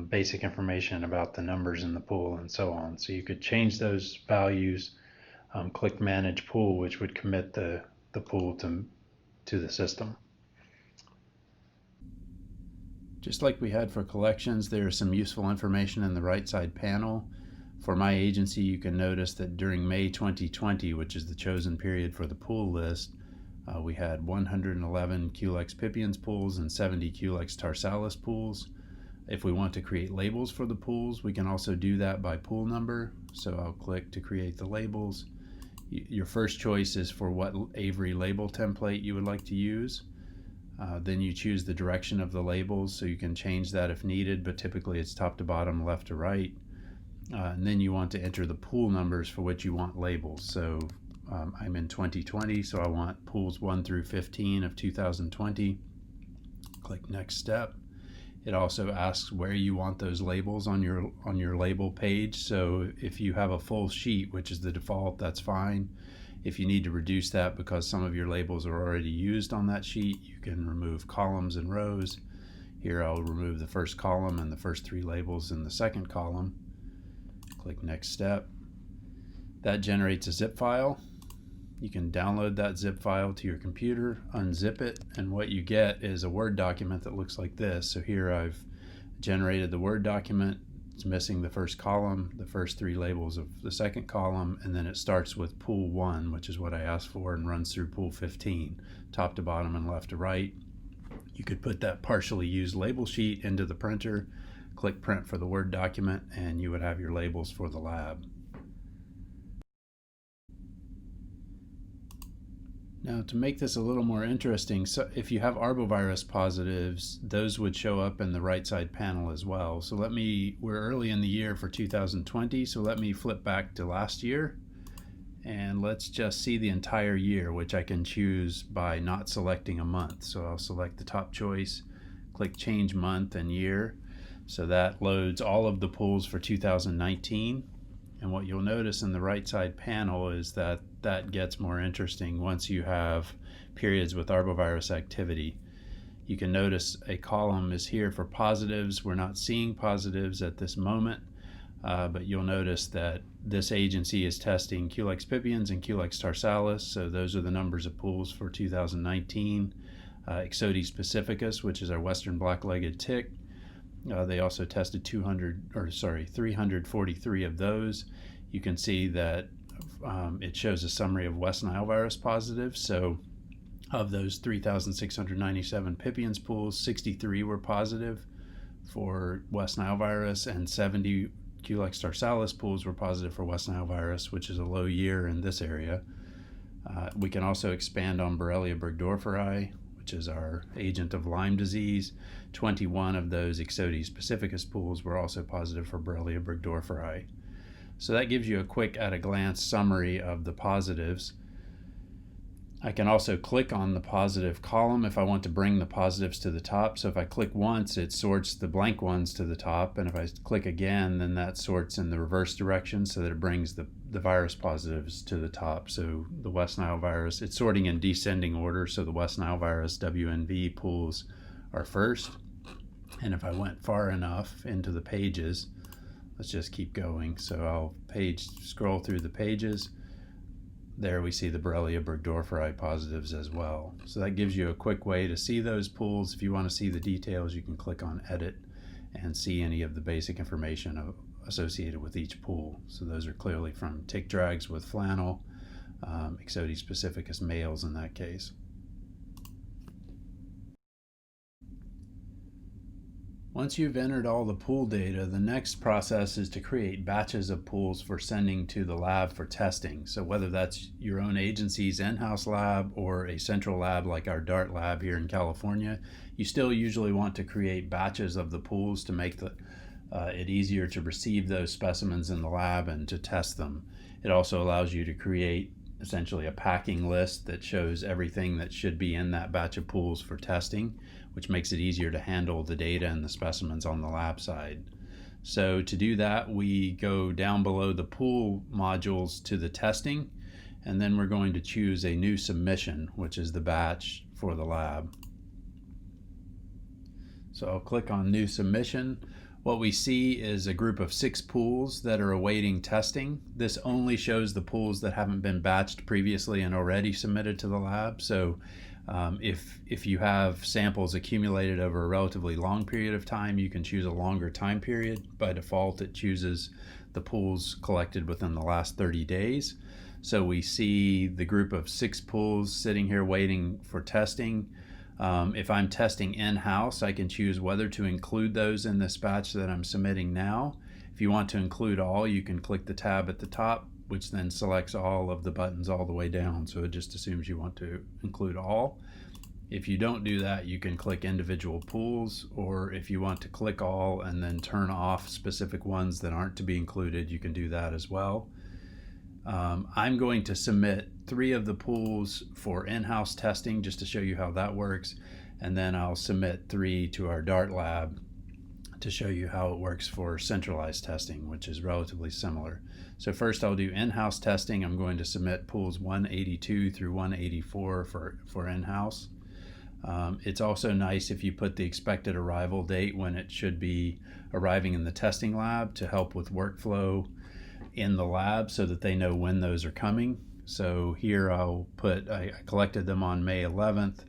basic information about the numbers in the pool, and so on. So you could change those values, click Manage Pool, which would commit the pool to the system. Just like we had for collections, there is some useful information in the right side panel. For my agency, you can notice that during May 2020, which is the chosen period for the pool list, we had 111 Culex pipiens pools and 70 Culex Star Salas pools. If we want to create labels for the pools, we can also do that by pool number. So I'll click to create the labels. Your first choice is for what Avery label template you would like to use. Then you choose the direction of the labels, so you can change that if needed, but typically it's top to bottom, left to right. And then you want to enter the pool numbers for which you want labels. So I'm in 2020, so I want pools 1 through 15 of 2020. Click Next Step. It also asks where you want those labels on your label page. So if you have a full sheet, which is the default, that's fine. If you need to reduce that because some of your labels are already used on that sheet, you can remove columns and rows. Here I'll remove the first column and the first 3 labels in the second column. Click Next Step. That generates a zip file. You can download that zip file to your computer, unzip it, and what you get is a Word document that looks like this. So here I've generated the Word document. It's missing the first column, the first 3 labels of the second column, and then it starts with pool 1, which is what I asked for, and runs through pool 15, top to bottom and left to right. You could put that partially used label sheet into the printer, click Print for the Word document, and you would have your labels for the lab. Now, to make this a little more interesting, so if you have arbovirus positives, those would show up in the right side panel as well. So we're early in the year for 2020, so let me flip back to last year, and let's just see the entire year, which I can choose by not selecting a month. So I'll select the top choice, click Change Month and Year. So that loads all of the pools for 2019. And what you'll notice in the right side panel is that that gets more interesting once you have periods with arbovirus activity. You can notice a column is here for positives. We're not seeing positives at this moment, but you'll notice that this agency is testing Culex pipiens and Culex Star Salas, so those are the numbers of pools for 2019. Ixodes pacificus, which is our western black-legged tick. They also tested 343 of those. You can see that it shows a summary of West Nile virus positives. So of those 3,697 pipiens pools, 63 were positive for West Nile virus, and 70 Culex Star Salas pools were positive for West Nile virus, which is a low year in this area. We can also expand on Borrelia burgdorferi, which is our agent of Lyme disease. 21 of those Ixodes pacificus pools were also positive for Borrelia burgdorferi. So that gives you a quick at-a-glance summary of the positives. I can also click on the positive column if I want to bring the positives to the top. So if I click once, it sorts the blank ones to the top, and if I click again, then that sorts in the reverse direction so that it brings the virus positives to the top. So the West Nile virus, it's sorting in descending order, so the West Nile virus WNV pools are first. And if I went far enough into the pages, let's just keep going. So I'll scroll through the pages. There we see the Borrelia burgdorferi positives as well. So that gives you a quick way to see those pools. If you want to see the details, you can click on Edit and see any of the basic information associated with each pool. So those are clearly from tick drags with flannel, Ixodes pacificus males in that case. Once you've entered all the pool data, the next process is to create batches of pools for sending to the lab for testing. So whether that's your own agency's in-house lab or a central lab like our DART lab here in California, you still usually want to create batches of the pools to make it easier to receive those specimens in the lab and to test them. It also allows you to create essentially a packing list that shows everything that should be in that batch of pools for testing, which makes it easier to handle the data and the specimens on the lab side. So to do that, we go down below the pool modules to the testing, and then we're going to choose a new submission, which is the batch for the lab. So I'll click on new submission. What we see is a group of 6 pools that are awaiting testing. This only shows the pools that haven't been batched previously and already submitted to the lab. So if you have samples accumulated over a relatively long period of time, you can choose a longer time period. By default, it chooses the pools collected within the last 30 days. So we see the group of 6 pools sitting here waiting for testing. If I'm testing in-house, I can choose whether to include those in this batch that I'm submitting now. If you want to include all, you can click the tab at the top, which then selects all of the buttons all the way down. So it just assumes you want to include all. If you don't do that, you can click individual pools, or if you want to click all and then turn off specific ones that aren't to be included, you can do that as well. I'm going to submit 3 of the pools for in-house testing just to show you how that works, and then I'll submit 3 to our DART lab to show you how it works for centralized testing, which is relatively similar. So first I'll do in-house testing. I'm going to submit pools 182 through 184 for in-house. It's also nice if you put the expected arrival date when it should be arriving in the testing lab to help with workflow in the lab so that they know when those are coming. So here I'll put, I collected them on May 11th.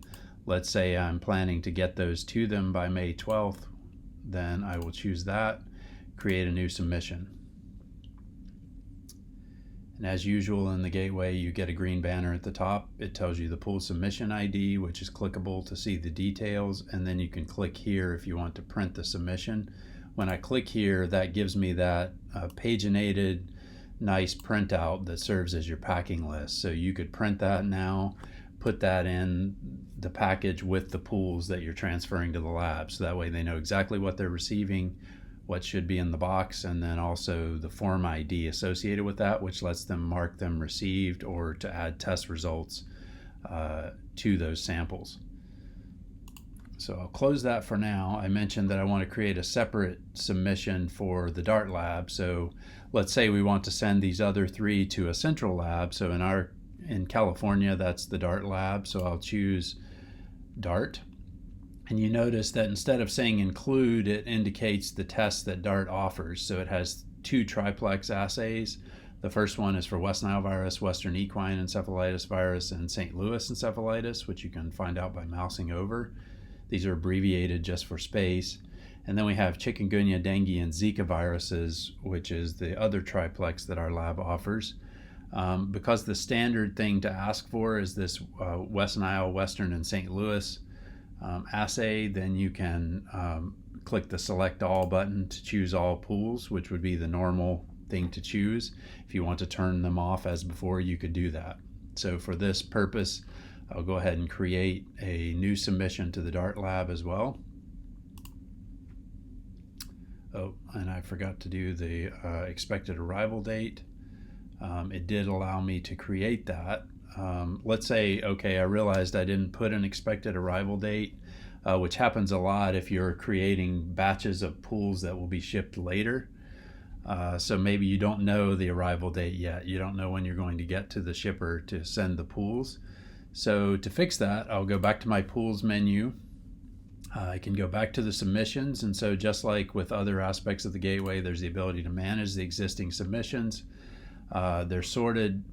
Let's say I'm planning to get those to them by May 12th. Then I will choose that, create a new submission. And as usual in the gateway, you get a green banner at the top. It tells you the pool submission ID, which is clickable to see the details, and then you can click here if you want to print the submission. When I click here, that gives me that paginated, nice printout that serves as your packing list. So you could print that now, put that in the package with the pools that you're transferring to the lab. So that way they know exactly what they're receiving, what should be in the box, and then also the form ID associated with that, which lets them mark them received or to add test results to those samples. So I'll close that for now. I mentioned that I want to create a separate submission for the DART lab. So let's say we want to send these other 3 to a central lab. So in California, that's the DART lab. So I'll choose DART. And you notice that instead of saying include, it indicates the test that DART offers. So it has 2 triplex assays. The first one is for West Nile virus, Western Equine Encephalitis virus, and St. Louis Encephalitis, which you can find out by mousing over. These are abbreviated just for space. And then we have chikungunya, dengue, and Zika viruses, which is the other triplex that our lab offers. Because the standard thing to ask for is this West Nile, Western, and St. Louis assay, then you can click the Select All button to choose all pools, which would be the normal thing to choose. If you want to turn them off as before, you could do that. So for this purpose, I'll go ahead and create a new submission to the DART lab as well. Oh, and I forgot to do the expected arrival date. It did allow me to create that. let's say, okay, I realized I didn't put an expected arrival date, which happens a lot if you're creating batches of pools that will be shipped later. So maybe you don't know the arrival date yet. You don't know when you're going to get to the shipper to send the pools. So to fix that, I'll go back to my pools menu. I can go back to the submissions, and so just like with other aspects of the gateway, there's the ability to manage the existing submissions. They're sorted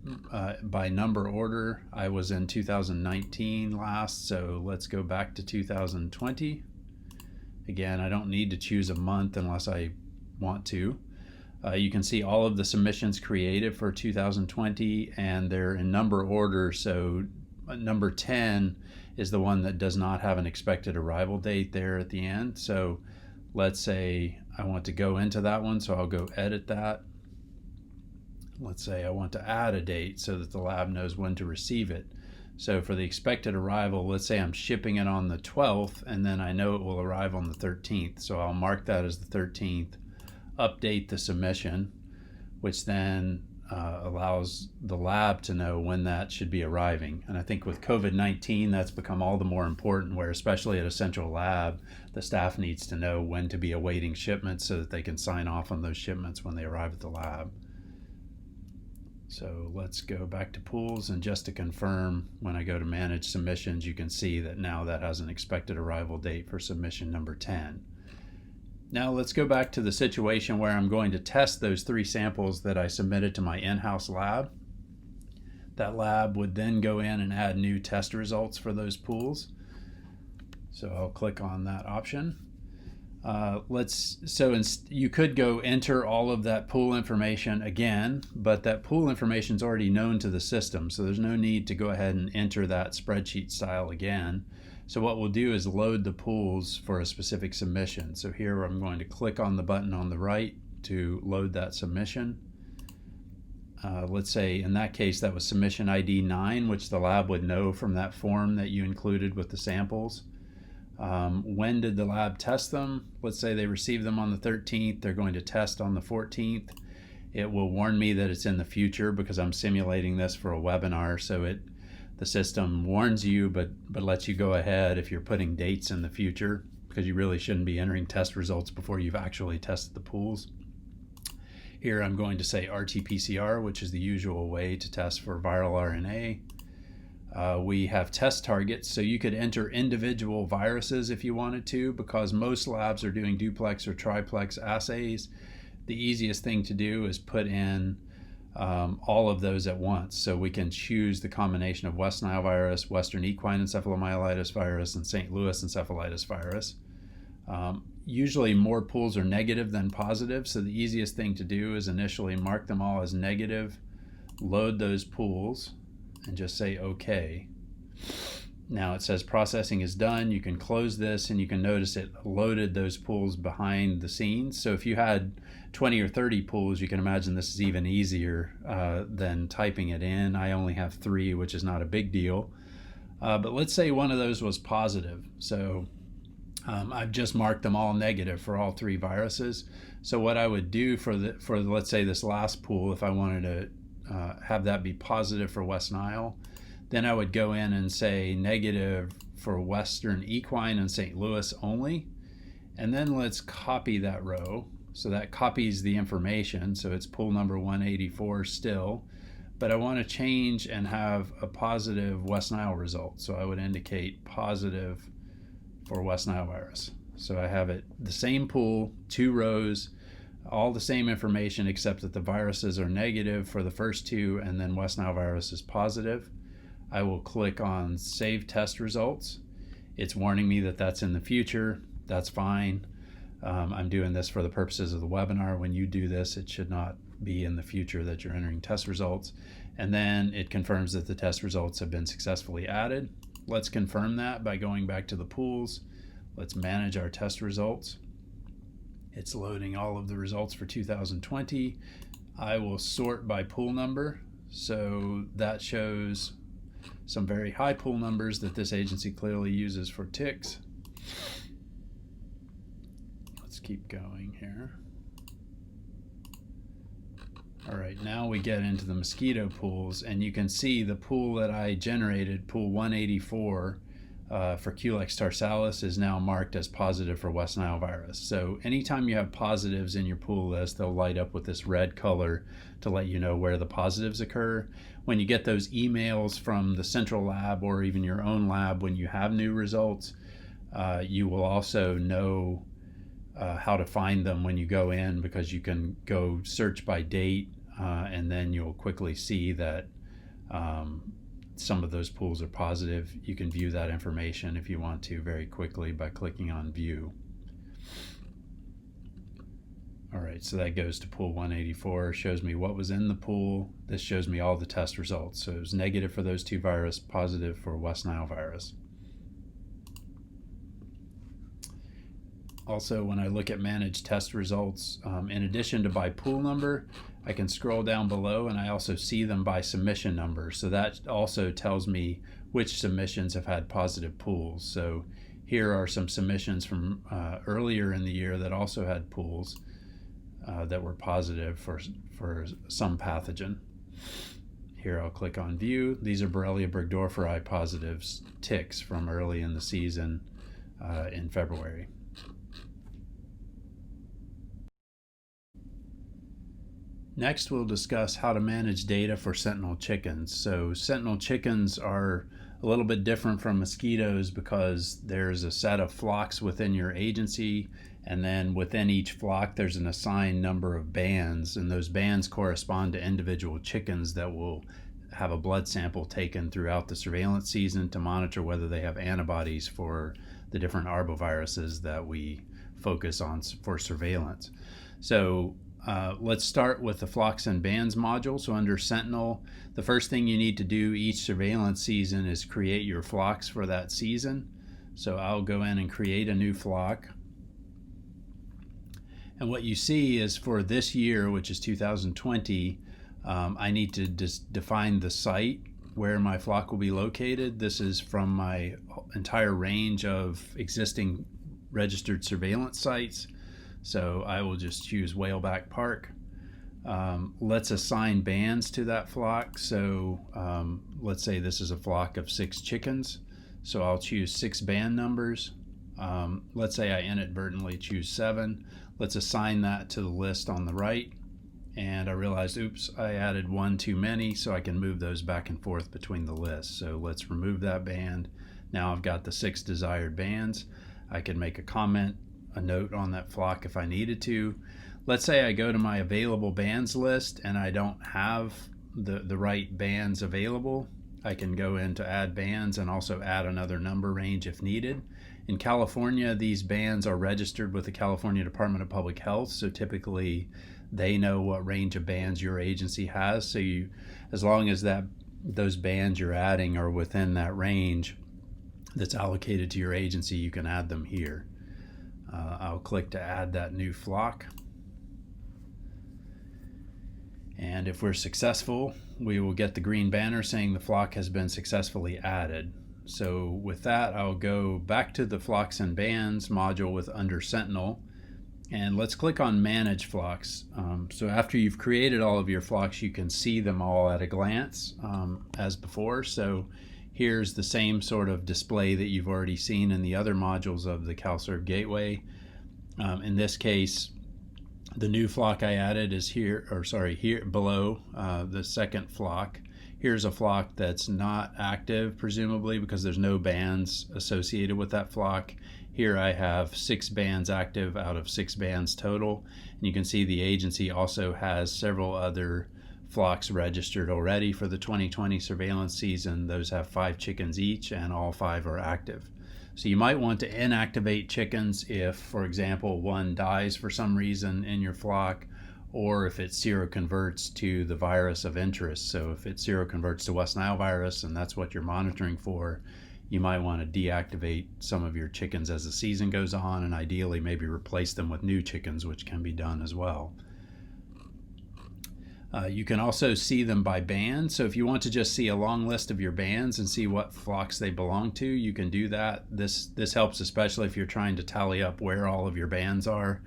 by number order. I was in 2019 last, so let's go back to 2020. Again, I don't need to choose a month unless I want to. You can see all of the submissions created for 2020, and they're in number order, so number 10 is the one that does not have an expected arrival date there at the end. So let's say I want to go into that one, so I'll go edit that. Let's say I want to add a date so that the lab knows when to receive it. So for the expected arrival, let's say I'm shipping it on the 12th, and then I know it will arrive on the 13th. So I'll mark that as the 13th, update the submission, which then allows the lab to know when that should be arriving. And I think with COVID-19, that's become all the more important, where especially at a central lab, the staff needs to know when to be awaiting shipments so that they can sign off on those shipments when they arrive at the lab. So let's go back to pools, and just to confirm, when I go to manage submissions, you can see that now that has an expected arrival date for submission number 10. Now let's go back to the situation where I'm going to test those 3 samples that I submitted to my in-house lab. That lab would then go in and add new test results for those pools. So I'll click on that option. You could go enter all of that pool information again, but that pool information is already known to the system, so there's no need to go ahead and enter that spreadsheet style again. So what we'll do is load the pools for a specific submission. So here I'm going to click on the button on the right to load that submission. Let's say in that case that was submission ID 9, which the lab would know from that form that you included with the samples. When did the lab test them? Let's say they received them on the 13th, they're going to test on the 14th. It will warn me that it's in the future because I'm simulating this for a webinar, so the system warns you but lets you go ahead if you're putting dates in the future, because you really shouldn't be entering test results before you've actually tested the pools. Here I'm going to say RT-PCR, which is the usual way to test for viral RNA. We have test targets, so you could enter individual viruses if you wanted to, because most labs are doing duplex or triplex assays. The easiest thing to do is put in all of those at once. So we can choose the combination of West Nile virus, Western Equine Encephalitis virus, and St. Louis Encephalitis virus. Usually more pools are negative than positive, so the easiest thing to do is initially mark them all as negative, load those pools, and just say OK. Now it says processing is done. You can close this, and you can notice it loaded those pools behind the scenes. So if you had 20 or 30 pools, you can imagine this is even easier than typing it in. I only have 3, which is not a big deal. But let's say one of those was positive. So I've just marked them all negative for all 3 viruses. So what I would do for let's say this last pool, if I wanted to have that be positive for West Nile, then I would go in and say negative for Western Equine and St. Louis only. And then let's copy that row. So that copies the information. So it's pool number 184 still. But I want to change and have a positive West Nile result. So I would indicate positive for West Nile virus. So I have it the same pool, 2 rows, all the same information, except that the viruses are negative for the first 2, and then West Nile virus is positive. I will click on Save Test Results. It's warning me that that's in the future. That's fine. I'm doing this for the purposes of the webinar. When you do this, it should not be in the future that you're entering test results. And then it confirms that the test results have been successfully added. Let's confirm that by going back to the pools. Let's manage our test results. It's loading all of the results for 2020. I will sort by pool number. So that shows some very high pool numbers that this agency clearly uses for ticks. Let's keep going here. All right, now we get into the mosquito pools, and you can see the pool that I generated, pool 184, for Culex Star Salas, is now marked as positive for West Nile virus. So anytime you have positives in your pool list, they'll light up with this red color to let you know where the positives occur. When you get those emails from the central lab or even your own lab when you have new results, you will also know how to find them when you go in, because you can go search by date, and then you'll quickly see that some of those pools are positive. You can view that information if you want to very quickly by clicking on View. All right, so that goes to pool 184, shows me what was in the pool. This shows me all the test results. So it was negative for those two viruses, positive for West Nile virus. Also, when I look at managed test results, in addition to by pool number, I can scroll down below and I also see them by submission number. So that also tells me which submissions have had positive pools. So here are some submissions from earlier in the year that also had pools that were positive for some pathogen. Here I'll click on View. These are Borrelia burgdorferi positives, ticks from early in the season in February. Next, we'll discuss how to manage data for Sentinel chickens. So Sentinel chickens are a little bit different from mosquitoes because there's a set of flocks within your agency, and then within each flock there's an assigned number of bands, and those bands correspond to individual chickens that will have a blood sample taken throughout the surveillance season to monitor whether they have antibodies for the different arboviruses that we focus on for surveillance. So let's start with the flocks and bands module. So under Sentinel, the first thing you need to do each surveillance season is create your flocks for that season. So I'll go in and create a new flock. And what you see is for this year, which is 2020, I need to just define the site where my flock will be located. This is from my entire range of existing registered surveillance sites. So I will just choose Whaleback Park. Let's assign bands to that flock. So let's say this is a flock of 6 chickens. So I'll choose 6 band numbers. Let's say I inadvertently choose 7. Let's assign that to the list on the right. And I realized, oops, I added 1 too many, so I can move those back and forth between the lists. So let's remove that band. Now I've got the 6 desired bands. I can make a comment, a note on that flock if I needed to. Let's say I go to my available bands list and I don't have the right bands available. I can go in to add bands and also add another number range if needed. In California, these bands are registered with the California Department of Public Health, so typically they know what range of bands your agency has. So you, as long as those bands you're adding are within that range that's allocated to your agency, you can add them here. I'll click to add that new flock. And if we're successful, we will get the green banner saying the flock has been successfully added. So with that, I'll go back to the flocks and bands module under Sentinel, and let's click on Manage Flocks. So after you've created all of your flocks, you can see them all at a glance as before. So here's the same sort of display that you've already seen in the other modules of the CalServ Gateway. In this case, the new flock I added is here, or sorry, here below the second flock. Here's a flock that's not active, presumably, because there's no bands associated with that flock. Here I have 6 bands active out of 6 bands total. And you can see the agency also has several other flocks registered already for the 2020 surveillance season. Those have 5 chickens each, and all 5 are active. So you might want to inactivate chickens if, for example, one dies for some reason in your flock, or if it seroconverts to the virus of interest. So if it seroconverts to West Nile virus and that's what you're monitoring for, you might want to deactivate some of your chickens as the season goes on, and ideally maybe replace them with new chickens, which can be done as well. You can also see them by band. So if you want to just see a long list of your bands and see what flocks they belong to, you can do that. This helps especially if you're trying to tally up where all of your bands are.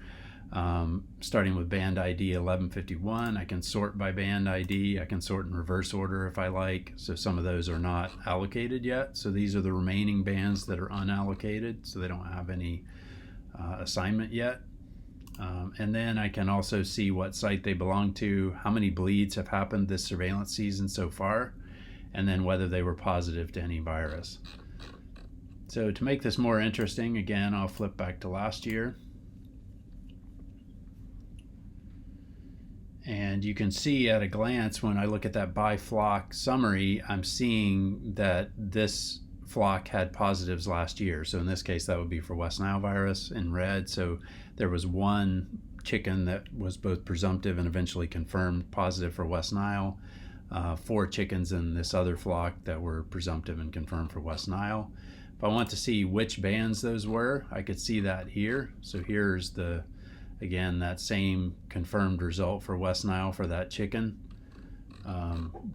starting with band ID 1151. I can sort by band ID. I can sort in reverse order if I like. So some of those are not allocated yet. So these are the remaining bands that are unallocated, so they don't have any assignment yet. And then I can also see what site they belong to, how many bleeds have happened this surveillance season so far, and then whether they were positive to any virus. So to make this more interesting, again, I'll flip back to last year. And you can see at a glance, when I look at that by flock summary, I'm seeing that this flock had positives last year. So in this case, that would be for West Nile virus in red. So there was one chicken that was both presumptive and eventually confirmed positive for West Nile. 4 chickens in this other flock that were presumptive and confirmed for West Nile. If I want to see which bands those were, I could see that here. So here's the, again, that same confirmed result for West Nile for that chicken.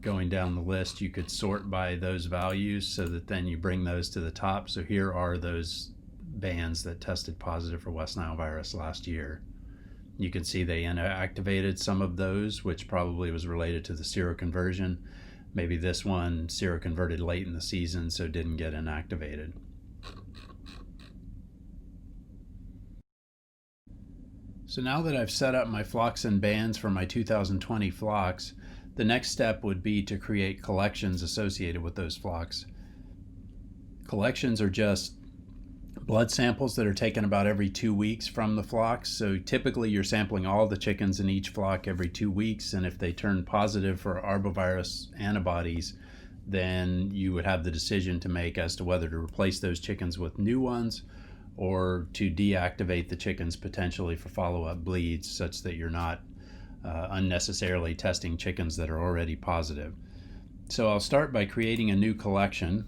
Going down the list, you could sort by those values so that then you bring those to the top. So here are those bands that tested positive for West Nile virus last year. You can see they inactivated some of those, which probably was related to the seroconversion. Maybe this one seroconverted late in the season, so didn't get inactivated. So now that I've set up my flocks and bands for my 2020 flocks, the next step would be to create collections associated with those flocks. Collections are just blood samples that are taken about every 2 weeks from the flocks. So typically you're sampling all the chickens in each flock every 2 weeks, and if they turn positive for arbovirus antibodies, then you would have the decision to make as to whether to replace those chickens with new ones or to deactivate the chickens potentially for follow-up bleeds, such that you're not unnecessarily testing chickens that are already positive. So I'll start by creating a new collection.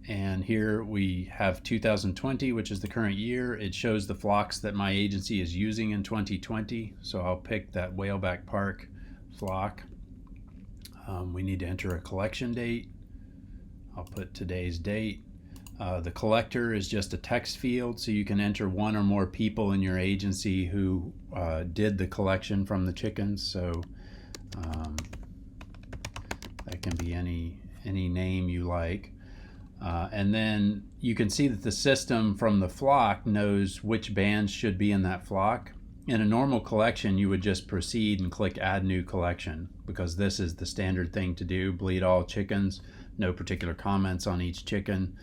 And here we have 2020, which is the current year. It shows the flocks that my agency is using in 2020. So I'll pick that Whaleback Park flock. We need to enter a collection date. I'll put today's date. The collector is just a text field, so you can enter one or more people in your agency who did the collection from the chickens. So that can be any name you like. And then you can see that the system from the flock knows which bands should be in that flock. In a normal collection, you would just proceed and click Add New Collection, because this is the standard thing to do, bleed all chickens, no particular comments on each chicken.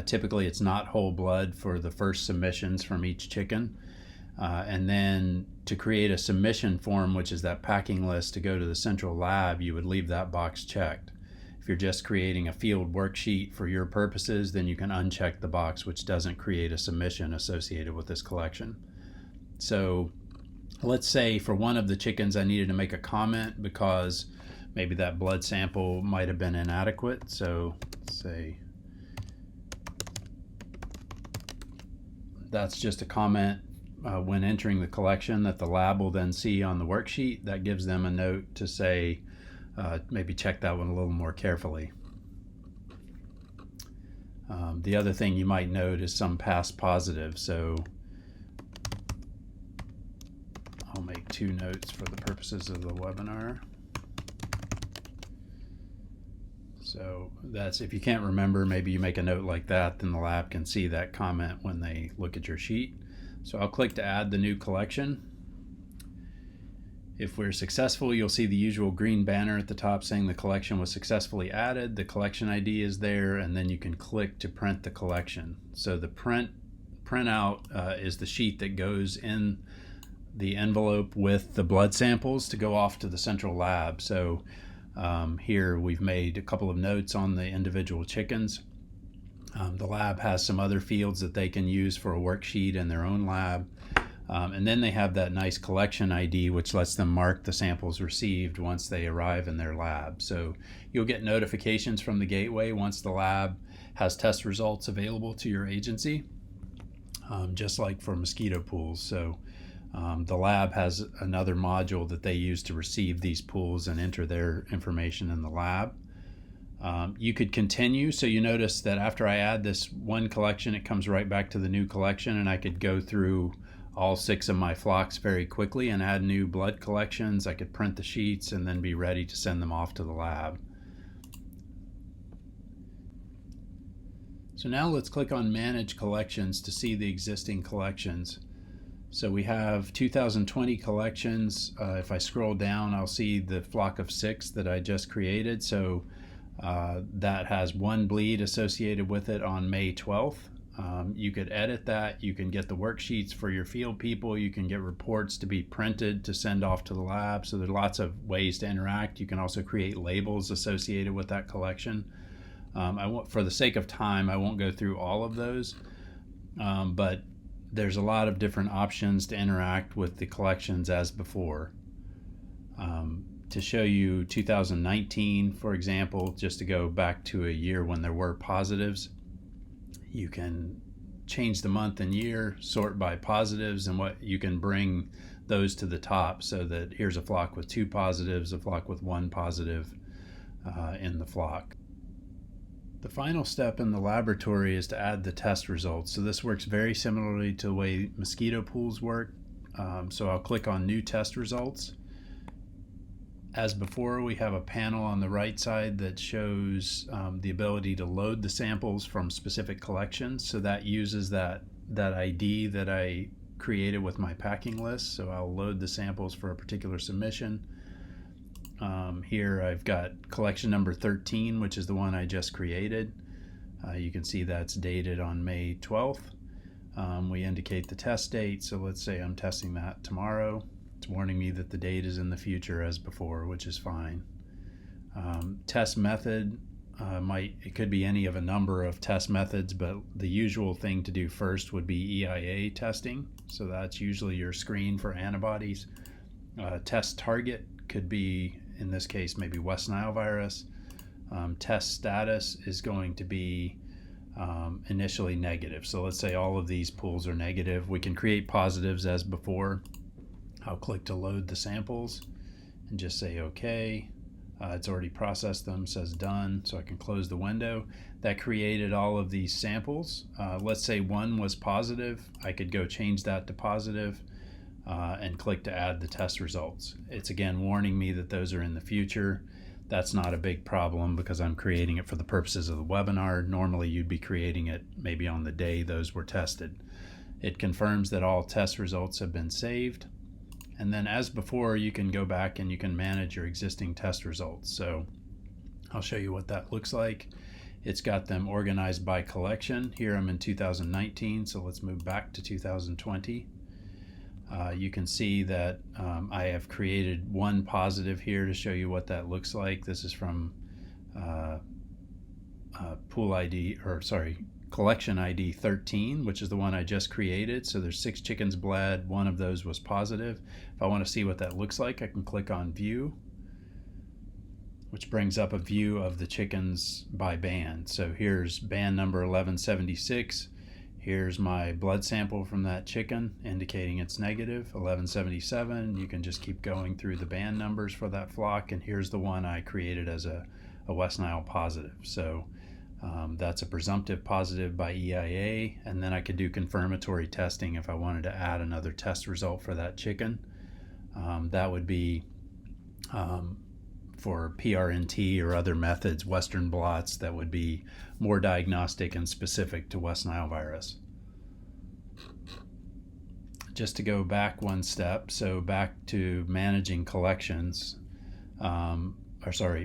Typically, it's not whole blood for the first submissions from each chicken. And then to create a submission form, which is that packing list to go to the central lab, you would leave that box checked. If you're just creating a field worksheet for your purposes, then you can uncheck the box which doesn't create a submission associated with this collection. So let's say for one of the chickens I needed to make a comment because maybe that blood sample might have been inadequate. So let's say that's just a comment when entering the collection that the lab will then see on the worksheet. That gives them a note to say, maybe check that one a little more carefully. The other thing you might note is some past positive. So I'll make 2 notes for the purposes of the webinar. So that's, if you can't remember, maybe you make a note like that, then the lab can see that comment when they look at your sheet. So I'll click to add the new collection. If we're successful, you'll see the usual green banner at the top saying the collection was successfully added. The collection ID is there, and then you can click to print the collection. So the printout is the sheet that goes in the envelope with the blood samples to go off to the central lab. So here we've made a couple of notes on the individual chickens. The lab has some other fields that they can use for a worksheet in their own lab. And then they have that nice collection ID, which lets them mark the samples received once they arrive in their lab. So you'll get notifications from the gateway once the lab has test results available to your agency, just like for mosquito pools. So the lab has another module that they use to receive these pools and enter their information in the lab. You could continue, so you notice that after I add this one collection, it comes right back to the new collection, and I could go through all 6 of my flocks very quickly and add new blood collections. I could print the sheets and then be ready to send them off to the lab. So now let's click on Manage Collections to see the existing collections. So we have 2020 collections. If I scroll down, I'll see the flock of 6 that I just created. So that has 1 bleed associated with it on May 12th. You could edit that. You can get the worksheets for your field people. You can get reports to be printed to send off to the lab. So there's lots of ways to interact. You can also create labels associated with that collection. For the sake of time, I won't go through all of those, but there's a lot of different options to interact with the collections as before. To show you 2019, for example, just to go back to a year when there were positives, you can change the month and year, sort by positives, and what you can bring those to the top so that here's a flock with 2 positives, a flock with 1 positive in the flock. The final step in the laboratory is to add the test results. So this works very similarly to the way mosquito pools work. So I'll click on New Test Results. As before, we have a panel on the right side that shows the ability to load the samples from specific collections. So that uses that ID that I created with my packing list. So I'll load the samples for a particular submission. Here I've got collection number 13, which is the one I just created. You can see that's dated on May 12th. We indicate the test date, so let's say I'm testing that tomorrow. It's warning me that the date is in the future as before, which is fine. Test method, it could be any of a number of test methods, but the usual thing to do first would be EIA testing. So that's usually your screen for antibodies. Test target could be, in this case, maybe West Nile virus. Test status is going to be initially negative. So let's say all of these pools are negative. We can create positives as before. I'll click to load the samples and just say OK. It's already processed them, says done, so I can close the window. That created all of these samples. Let's say 1 was positive. I could go change that to positive and click to add the test results. It's again warning me that those are in the future. That's not a big problem because I'm creating it for the purposes of the webinar. Normally you'd be creating it maybe on the day those were tested. It confirms that all test results have been saved. And then as before, you can go back and you can manage your existing test results. So I'll show you what that looks like. It's got them organized by collection. Here I'm in 2019, so let's move back to 2020. You can see that I have created 1 positive here to show you what that looks like. This is from collection ID 13, which is the one I just created. So there's 6 chickens bled, 1 of those was positive. If I want to see what that looks like, I can click on View, which brings up a view of the chickens by band. So here's band number 1176. Here's my blood sample from that chicken indicating it's negative, 1177. You can just keep going through the band numbers for that flock, and here's the one I created as a West Nile positive. So that's a presumptive positive by EIA, and then I could do confirmatory testing if I wanted to add another test result for that chicken. That would be for PRNT or other methods, Western blots, that would be more diagnostic and specific to West Nile virus. Just to go back 1 step, so back to managing collections,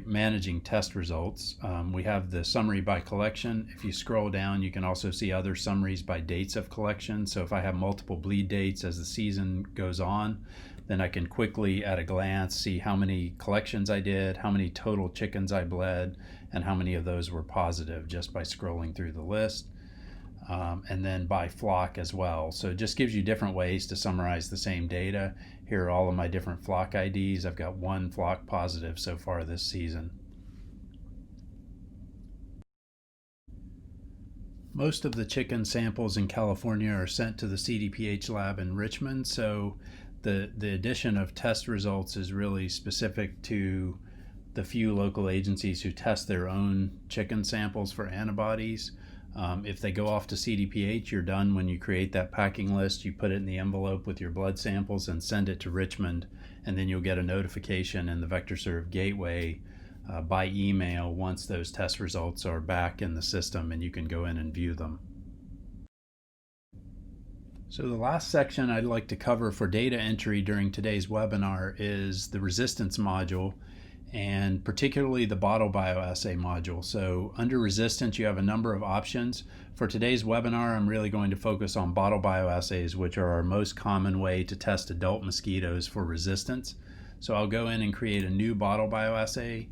managing test results. We have the summary by collection. If you scroll down, you can also see other summaries by dates of collection. So if I have multiple bleed dates as the season goes on, then I can quickly at a glance see how many collections I did, how many total chickens I bled, and how many of those were positive just by scrolling through the list. And then by flock as well. So it just gives you different ways to summarize the same data. Here are all of my different flock IDs. I've got 1 flock positive so far this season. Most of the chicken samples in California are sent to the CDPH lab in Richmond, so the addition of test results is really specific to the few local agencies who test their own chicken samples for antibodies. If they go off to CDPH, you're done when you create that packing list. You put it in the envelope with your blood samples and send it to Richmond, and then you'll get a notification in the VectorSurv gateway by email once those test results are back in the system, and you can go in and view them. So the last section I'd like to cover for data entry during today's webinar is the resistance module, and particularly the bottle bioassay module. So under resistance, you have a number of options. For today's webinar, I'm really going to focus on bottle bioassays, which are our most common way to test adult mosquitoes for resistance. So I'll go in and create a new bottle bioassay.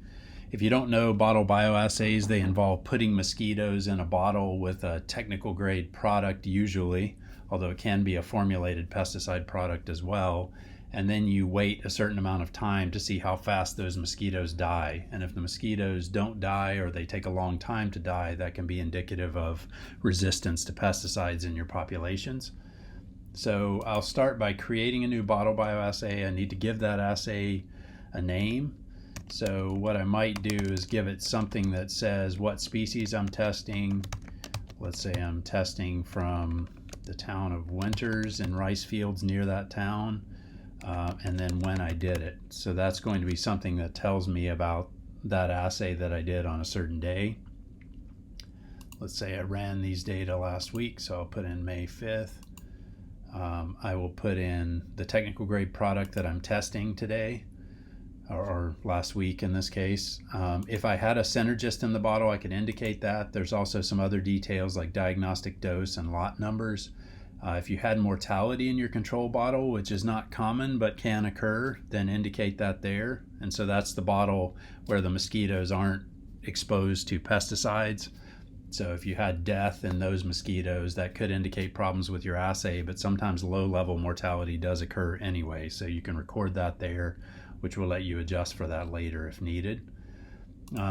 If you don't know bottle bioassays, they involve putting mosquitoes in a bottle with a technical grade product usually, although it can be a formulated pesticide product as well. And then you wait a certain amount of time to see how fast those mosquitoes die. And if the mosquitoes don't die or they take a long time to die, that can be indicative of resistance to pesticides in your populations. So I'll start by creating a new bottle bioassay. I need to give that assay a name. So what I might do is give it something that says what species I'm testing. Let's say I'm testing from the town of Winters in rice fields near that town. And then when I did it. So that's going to be something that tells me about that assay that I did on a certain day. Let's say I ran these data last week, so I'll put in May 5th. I will put in the technical grade product that I'm testing today, or last week in this case. If I had a synergist in the bottle, I could indicate that. There's also some other details like diagnostic dose and lot numbers. If you had mortality in your control bottle, which is not common but can occur, then indicate that there. And so that's the bottle where the mosquitoes aren't exposed to pesticides. So if you had death in those mosquitoes, that could indicate problems with your assay, but sometimes low-level mortality does occur anyway. So you can record that there, which will let you adjust for that later if needed.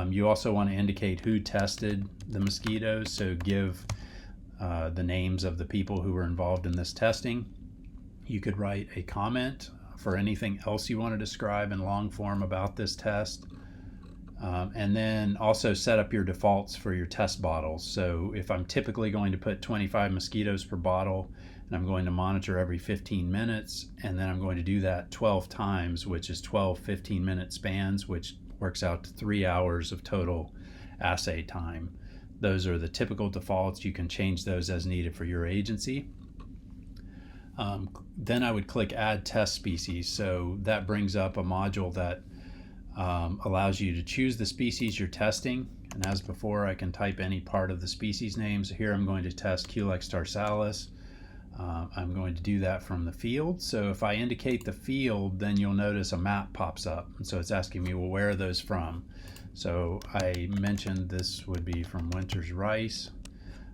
You also want to indicate who tested the mosquitoes, so give the names of the people who were involved in this testing. You could write a comment for anything else you want to describe in long form about this test. And then also set up your defaults for your test bottles. So if I'm typically going to put 25 mosquitoes per bottle, and I'm going to monitor every 15 minutes, and then I'm going to do that 12 times, which is 12 15-minute spans, which works out to 3 hours of total assay time. Those are the typical defaults. You can change those as needed for your agency. Then I would click Add Test Species. So that brings up a module that allows you to choose the species you're testing. And as before, I can type any part of the species name. So here I'm going to test Culex Star Salas. I'm going to do that from the field. So if I indicate the field, then you'll notice a map pops up. And so it's asking me, well, where are those from? So I mentioned this would be from Winters rice.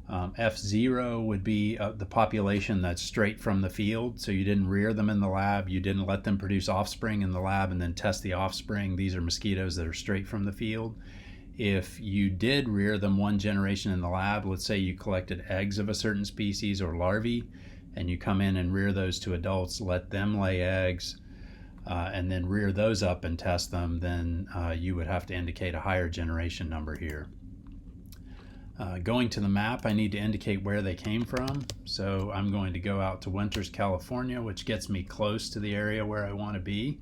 F0 would be the population that's straight from the field. So you didn't rear them in the lab. You didn't let them produce offspring in the lab and then test the offspring. These are mosquitoes that are straight from the field. If you did rear them one generation in the lab, let's say you collected eggs of a certain species or larvae, and you come in and rear those to adults, let them lay eggs, and then rear those up and test them, then you would have to indicate a higher generation number here. Going to the map, I need to indicate where they came from. So I'm going to go out to Winters, California, which gets me close to the area where I want to be.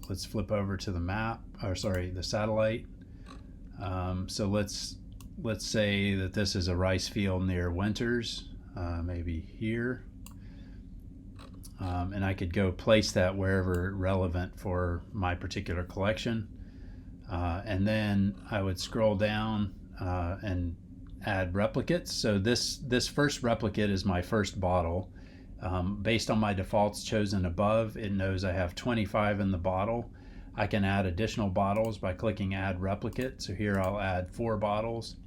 Let's flip over to the map, or sorry, the satellite. So let's say that this is a rice field near Winters, maybe here. And I could go place that wherever relevant for my particular collection. And then I would scroll down and add replicates. So this first replicate is my first bottle. Based on my defaults chosen above, it knows I have 25 in the bottle. I can add additional bottles by clicking Add Replicate. So here I'll add 4 bottles.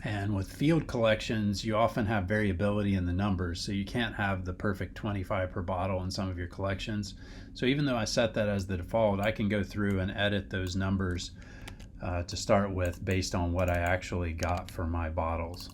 And with field collections, you often have variability in the numbers, so you can't have the perfect 25 per bottle in some of your collections. So even though I set that as the default, I can go through and edit those numbers to start with based on what I actually got for my bottles.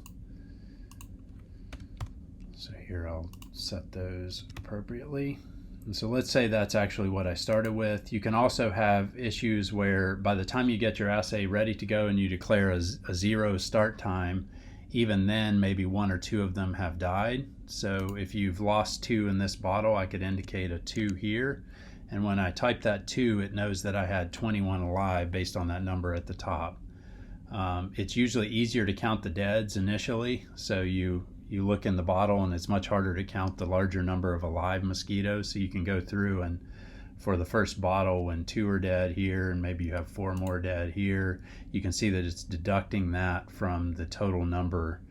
So here I'll set those appropriately. And so let's say that's actually what I started with. You can also have issues where by the time you get your assay ready to go and you declare a 0 start time, even then maybe 1 or 2 of them have died. So if you've lost 2 in this bottle, I could indicate a 2 here. And when I type that 2, it knows that I had 21 alive based on that number at the top. It's usually easier to count the deads initially, so you look in the bottle and it's much harder to count the larger number of alive mosquitoes. So you can go through and for the first bottle, when 2 are dead here and maybe you have 4 more dead here, you can see that it's deducting that from the total number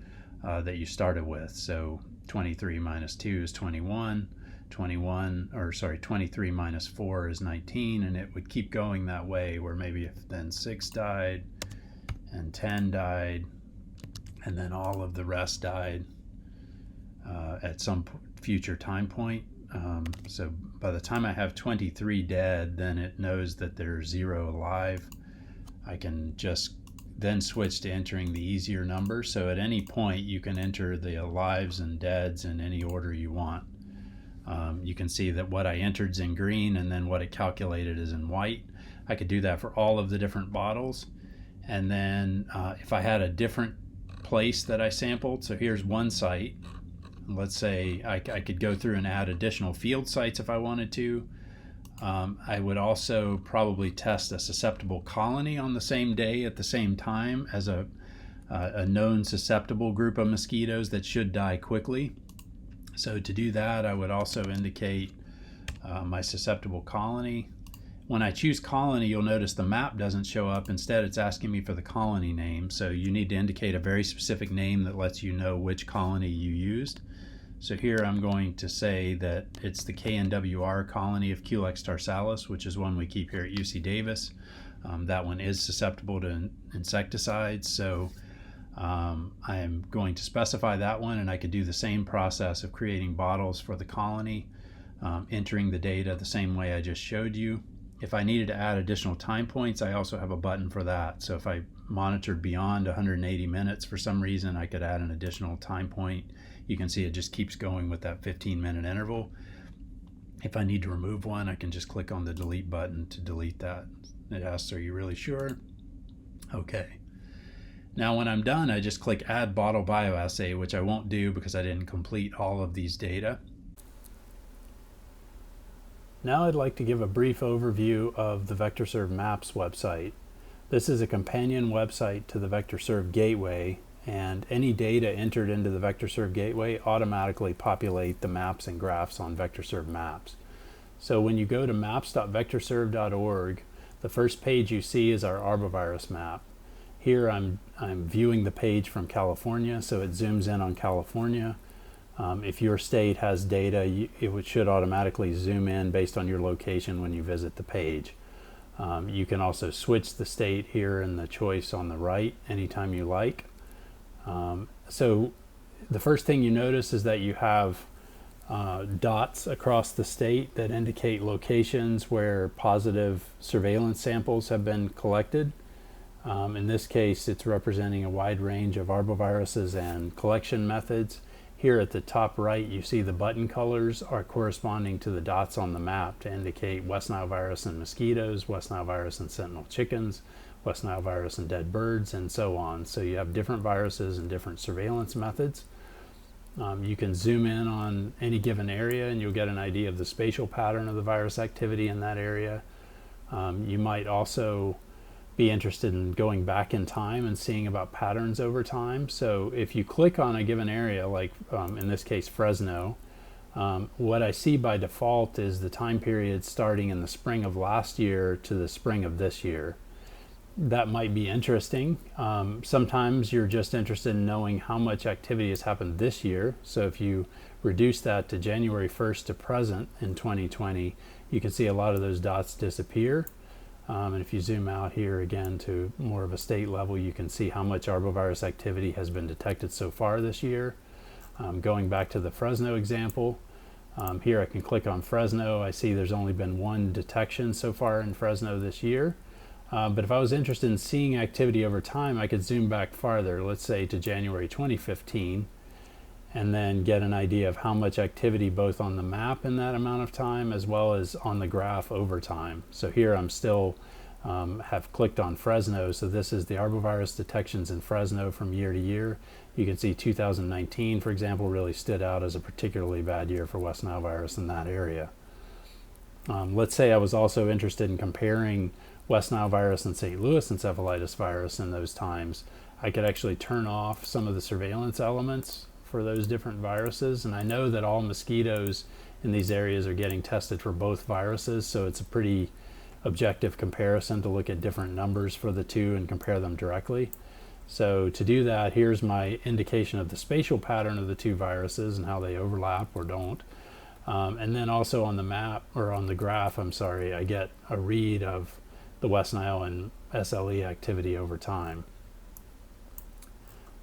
that you started with. So 23 minus 2 is 21, 23 minus 4 is 19, and it would keep going that way, where maybe if then 6 died and 10 died and then all of the rest died at some future time point. So by the time I have 23 dead, then it knows that there's 0 alive. I can just then switch to entering the easier number. So at any point you can enter the alives and deads in any order you want. You can see that what I entered is in green and then what it calculated is in white. I could do that for all of the different bottles. And then if I had a different place that I sampled, so here's one site. Let's say I could go through and add additional field sites if I wanted to. I would also probably test a susceptible colony on the same day at the same time as a known susceptible group of mosquitoes that should die quickly. So to do that, I would also indicate my susceptible colony. When I choose colony, you'll notice the map doesn't show up. Instead, it's asking me for the colony name. So you need to indicate a very specific name that lets you know which colony you used. So here I'm going to say that it's the KNWR colony of Culex Star Salas, which is one we keep here at UC Davis. That one is susceptible to insecticides. So I am going to specify that one, and I could do the same process of creating bottles for the colony, entering the data the same way I just showed you. If I needed to add additional time points, I also have a button for that. So if I monitored beyond 180 minutes for some reason, I could add an additional time point. You can see it just keeps going with that 15-minute interval. If I need to remove one, I can just click on the delete button to delete that. It asks, are you really sure? Okay. Now when I'm done, I just click Add Bottle Bioassay, which I won't do because I didn't complete all of these data. Now I'd like to give a brief overview of the VectorSurv Maps website. This is a companion website to the VectorSurv Gateway, and any data entered into the VectorSurv Gateway automatically populate the maps and graphs on VectorSurv Maps. So when you go to maps.vectorsurv.org, the first page you see is our arbovirus map. Here I'm viewing the page from California, so it zooms in on California. If your state has data, it should automatically zoom in based on your location when you visit the page. You can also switch the state here in the choice on the right anytime you like. So the first thing you notice is that you have dots across the state that indicate locations where positive surveillance samples have been collected. In this case, it's representing a wide range of arboviruses and collection methods. Here at the top right, you see the button colors are corresponding to the dots on the map to indicate West Nile virus and mosquitoes, West Nile virus and sentinel chickens, West Nile virus and dead birds, and so on. So you have different viruses and different surveillance methods. You can zoom in on any given area and you'll get an idea of the spatial pattern of the virus activity in that area. You might also be interested in going back in time and seeing about patterns over time. So if you click on a given area, like in this case Fresno, what I see by default is the time period starting in the spring of last year to the spring of this year. That might be interesting. Sometimes you're just interested in knowing how much activity has happened this year. So if you reduce that to January 1st to present in 2020, you can see a lot of those dots disappear. And if you zoom out here again to more of a state level, you can see how much arbovirus activity has been detected so far this year. Going back to the Fresno example, here I can click on Fresno. I see there's only been one detection so far in Fresno this year. But if I was interested in seeing activity over time, I could zoom back farther, let's say to January 2015. and then get an idea of how much activity both on the map in that amount of time as well as on the graph over time. So here I'm still have clicked on Fresno, so this is the arbovirus detections in Fresno from year to year. You can see 2019, for example, really stood out as a particularly bad year for West Nile virus in that area. Let's say I was also interested in comparing West Nile virus and St. Louis encephalitis virus in those times. I could actually turn off some of the surveillance elements for those different viruses, and I know that all mosquitoes in these areas are getting tested for both viruses, so it's a pretty objective comparison to look at different numbers for the two and compare them directly. So to do that, here's my indication of the spatial pattern of the two viruses and how they overlap or don't. And then also on the map, or on the graph, I'm sorry, I get a read of the West Nile and SLE activity over time.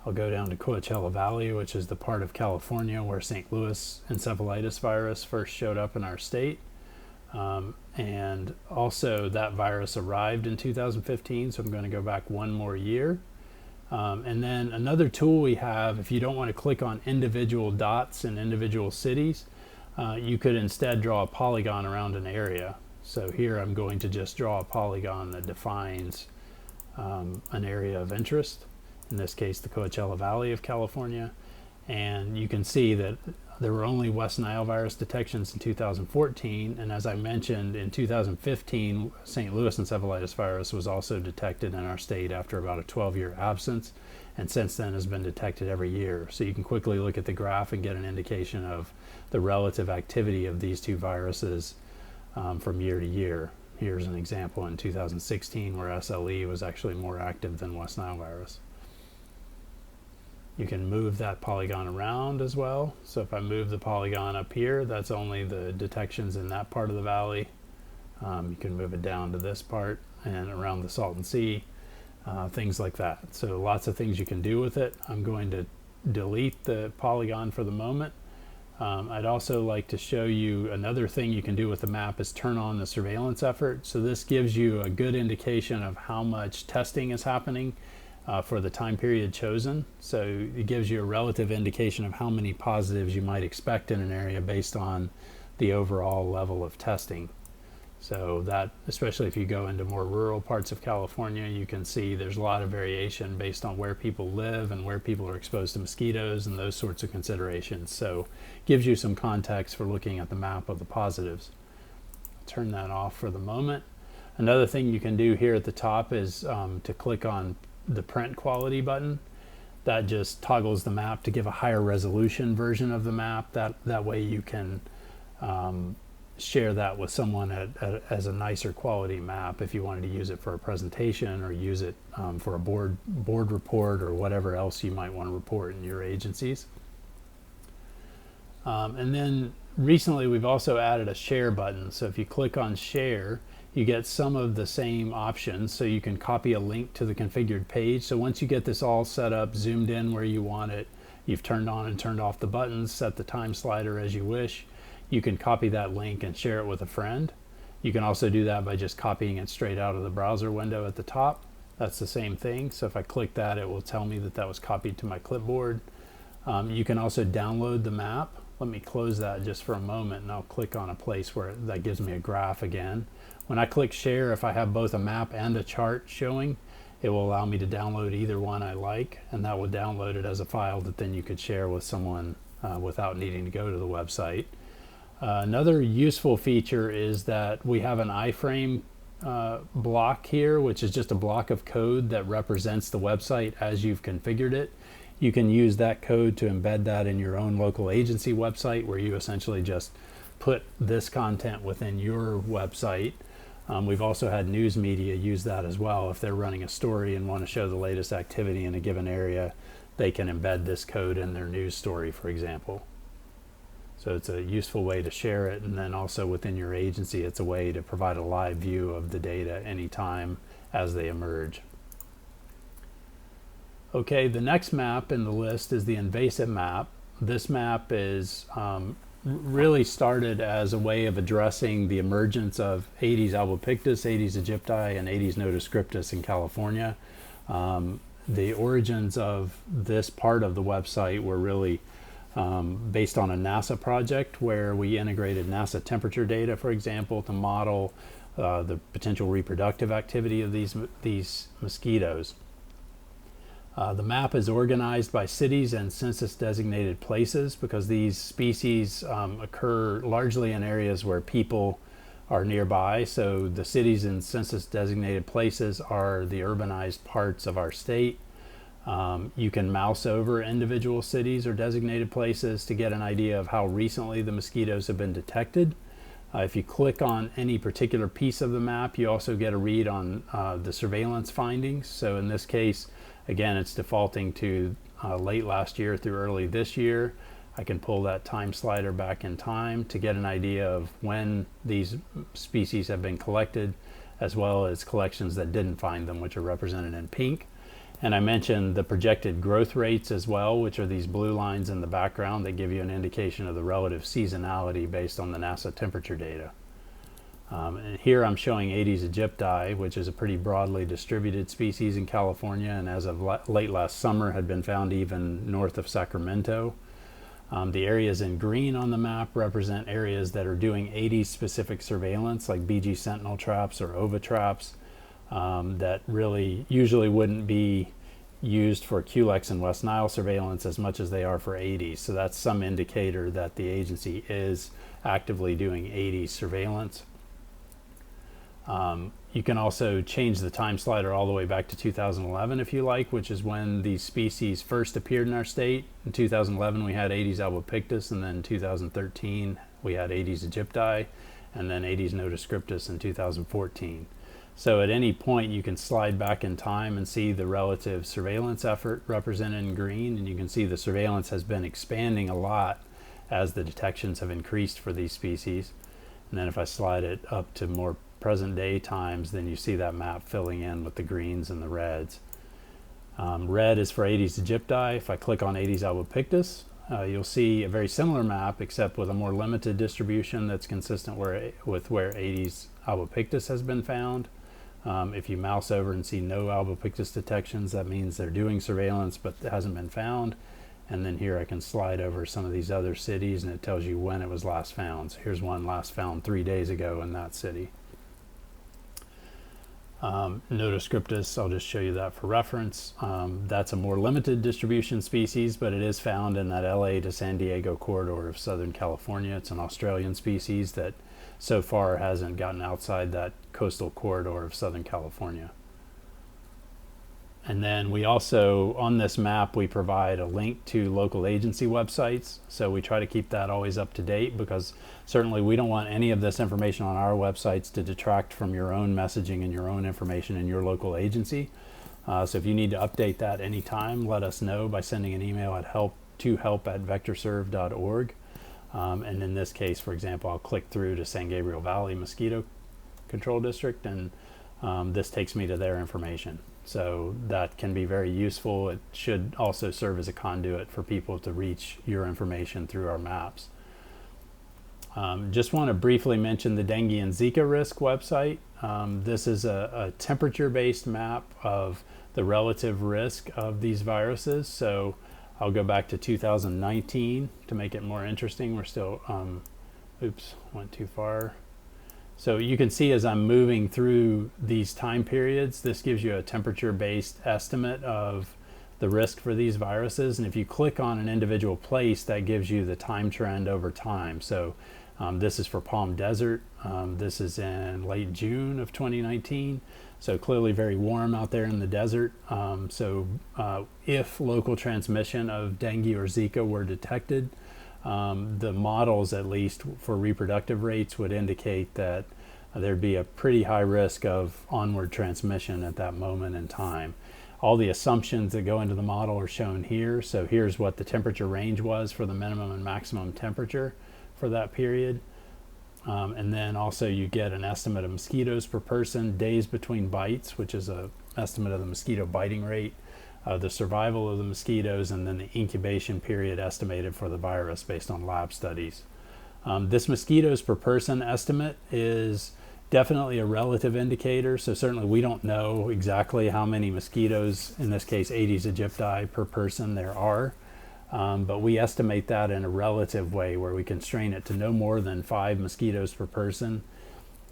I'll go down to Coachella Valley, which is the part of California where St. Louis encephalitis virus first showed up in our state. And also that virus arrived in 2015, so I'm going to go back one more year. And then another tool we have, if you don't want to click on individual dots in individual cities, you could instead draw a polygon around an area. So here I'm going to just draw a polygon that defines an area of interest, in this case the Coachella Valley of California. And you can see that there were only West Nile virus detections in 2014, and as I mentioned, in 2015, St. Louis encephalitis virus was also detected in our state after about a 12-year absence, and since then has been detected every year. So you can quickly look at the graph and get an indication of the relative activity of these two viruses from year to year. Here's an example in 2016 where SLE was actually more active than West Nile virus. You can move that polygon around as well. So if I move the polygon up here, that's only the detections in that part of the valley. You can move it down to this part and around the Salton Sea, things like that. So lots of things you can do with it. I'm going to delete the polygon for the moment. I'd also like to show you another thing you can do with the map is turn on the surveillance effort. So this gives you a good indication of how much testing is happening for the time period chosen. So it gives you a relative indication of how many positives you might expect in an area based on the overall level of testing. So that, especially if you go into more rural parts of California, you can see there's a lot of variation based on where people live and where people are exposed to mosquitoes and those sorts of considerations. So it gives you some context for looking at the map of the positives. Turn that off for the moment. Another thing you can do here at the top is to click on the print quality button. That just toggles the map to give a higher resolution version of the map. That way you can share that with someone as a nicer quality map if you wanted to use it for a presentation or use it for a board report or whatever else you might want to report in your agencies. And then recently we've also added a share button. So if you click on share, you get some of the same options. So you can copy a link to the configured page. So once you get this all set up, zoomed in where you want it, you've turned on and turned off the buttons, set the time slider as you wish, you can copy that link and share it with a friend. You can also do that by just copying it straight out of the browser window at the top. That's the same thing. So if I click that, it will tell me that that was copied to my clipboard. You can also download the map. Let me close that just for a moment and I'll click on a place where that gives me a graph again. When I click share, if I have both a map and a chart showing, it will allow me to download either one I like, and that will download it as a file that then you could share with someone without needing to go to the website. Another useful feature is that we have an iframe block here, which is just a block of code that represents the website as you've configured it. You can use that code to embed that in your own local agency website, where you essentially just put this content within your website. We've also had news media use that as well. If they're running a story and want to show the latest activity in a given area, they can embed this code in their news story, for example. So it's a useful way to share it, and then also within your agency, it's a way to provide a live view of the data anytime as they emerge. Okay, the next map in the list is the invasive map. This map is really started as a way of addressing the emergence of Aedes albopictus, Aedes aegypti, and Aedes nodoscriptus in California. The origins of this part of the website were really based on a NASA project where we integrated NASA temperature data, for example, to model the potential reproductive activity of these mosquitoes. The map is organized by cities and census designated places because these species occur largely in areas where people are nearby. So the cities and census designated places are the urbanized parts of our state. You can mouse over individual cities or designated places to get an idea of how recently the mosquitoes have been detected. If you click on any particular piece of the map, you also get a read on the surveillance findings. So in this case, again, it's defaulting to late last year through early this year. I can pull that time slider back in time to get an idea of when these species have been collected, as well as collections that didn't find them, which are represented in pink. And I mentioned the projected growth rates as well, which are these blue lines in the background that give you an indication of the relative seasonality based on the NASA temperature data. And here I'm showing Aedes aegypti, which is a pretty broadly distributed species in California, and as of late last summer had been found even north of Sacramento. The areas in green on the map represent areas that are doing Aedes specific surveillance, like BG Sentinel traps or OVA traps, that really usually wouldn't be used for Culex and West Nile surveillance as much as they are for Aedes. So that's some indicator that the agency is actively doing Aedes surveillance. You can also change the time slider all the way back to 2011 if you like, which is when these species first appeared in our state. In 2011 we had Aedes albopictus, and then in 2013 we had Aedes aegypti, and then Aedes nodoscriptus in 2014. So at any point you can slide back in time and see the relative surveillance effort represented in green, and you can see the surveillance has been expanding a lot as the detections have increased for these species. And then if I slide it up to more present day times, then you see that map filling in with the greens and the reds. Red is for Aedes aegypti. If I click on Aedes albopictus, you'll see a very similar map except with a more limited distribution that's consistent with where Aedes albopictus has been found. If you mouse over and see no albopictus detections, that means they're doing surveillance but it hasn't been found. And then here I can slide over some of these other cities and it tells you when it was last found. So here's one last found 3 days ago in that city. Nodoscriptus, I'll just show you that for reference. That's a more limited distribution species, but it is found in that LA to San Diego corridor of Southern California. It's an Australian species that so far hasn't gotten outside that coastal corridor of Southern California. And then we also, on this map, we provide a link to local agency websites. So we try to keep that always up to date, because certainly we don't want any of this information on our websites to detract from your own messaging and your own information in your local agency. So if you need to update that anytime, let us know by sending an email at help@vectorsurv.org. And in this case, for example, I'll click through to San Gabriel Valley Mosquito Control District, and this takes me to their information. So that can be very useful. It should also serve as a conduit for people to reach your information through our maps. Just want to briefly mention the Dengue and Zika risk website. This is a temperature-based map of the relative risk of these viruses. So I'll go back to 2019 to make it more interesting. We're still, oops, went too far. So you can see as I'm moving through these time periods, this gives you a temperature-based estimate of the risk for these viruses. And if you click on an individual place, that gives you the time trend over time. So this is for Palm Desert. This is in late June of 2019. So clearly very warm out there in the desert. If local transmission of dengue or Zika were detected, the models, at least for reproductive rates, would indicate that there'd be a pretty high risk of onward transmission at that moment in time. All the assumptions that go into the model are shown here. So here's what the temperature range was for the minimum and maximum temperature for that period. And then also you get an estimate of mosquitoes per person, days between bites, which is an estimate of the mosquito biting rate, the survival of the mosquitoes, and then the incubation period estimated for the virus based on lab studies. This mosquitoes per person estimate is definitely a relative indicator. So certainly we don't know exactly how many mosquitoes, in this case Aedes aegypti, per person there are. but we estimate that in a relative way where we constrain it to no more than 5 mosquitoes per person.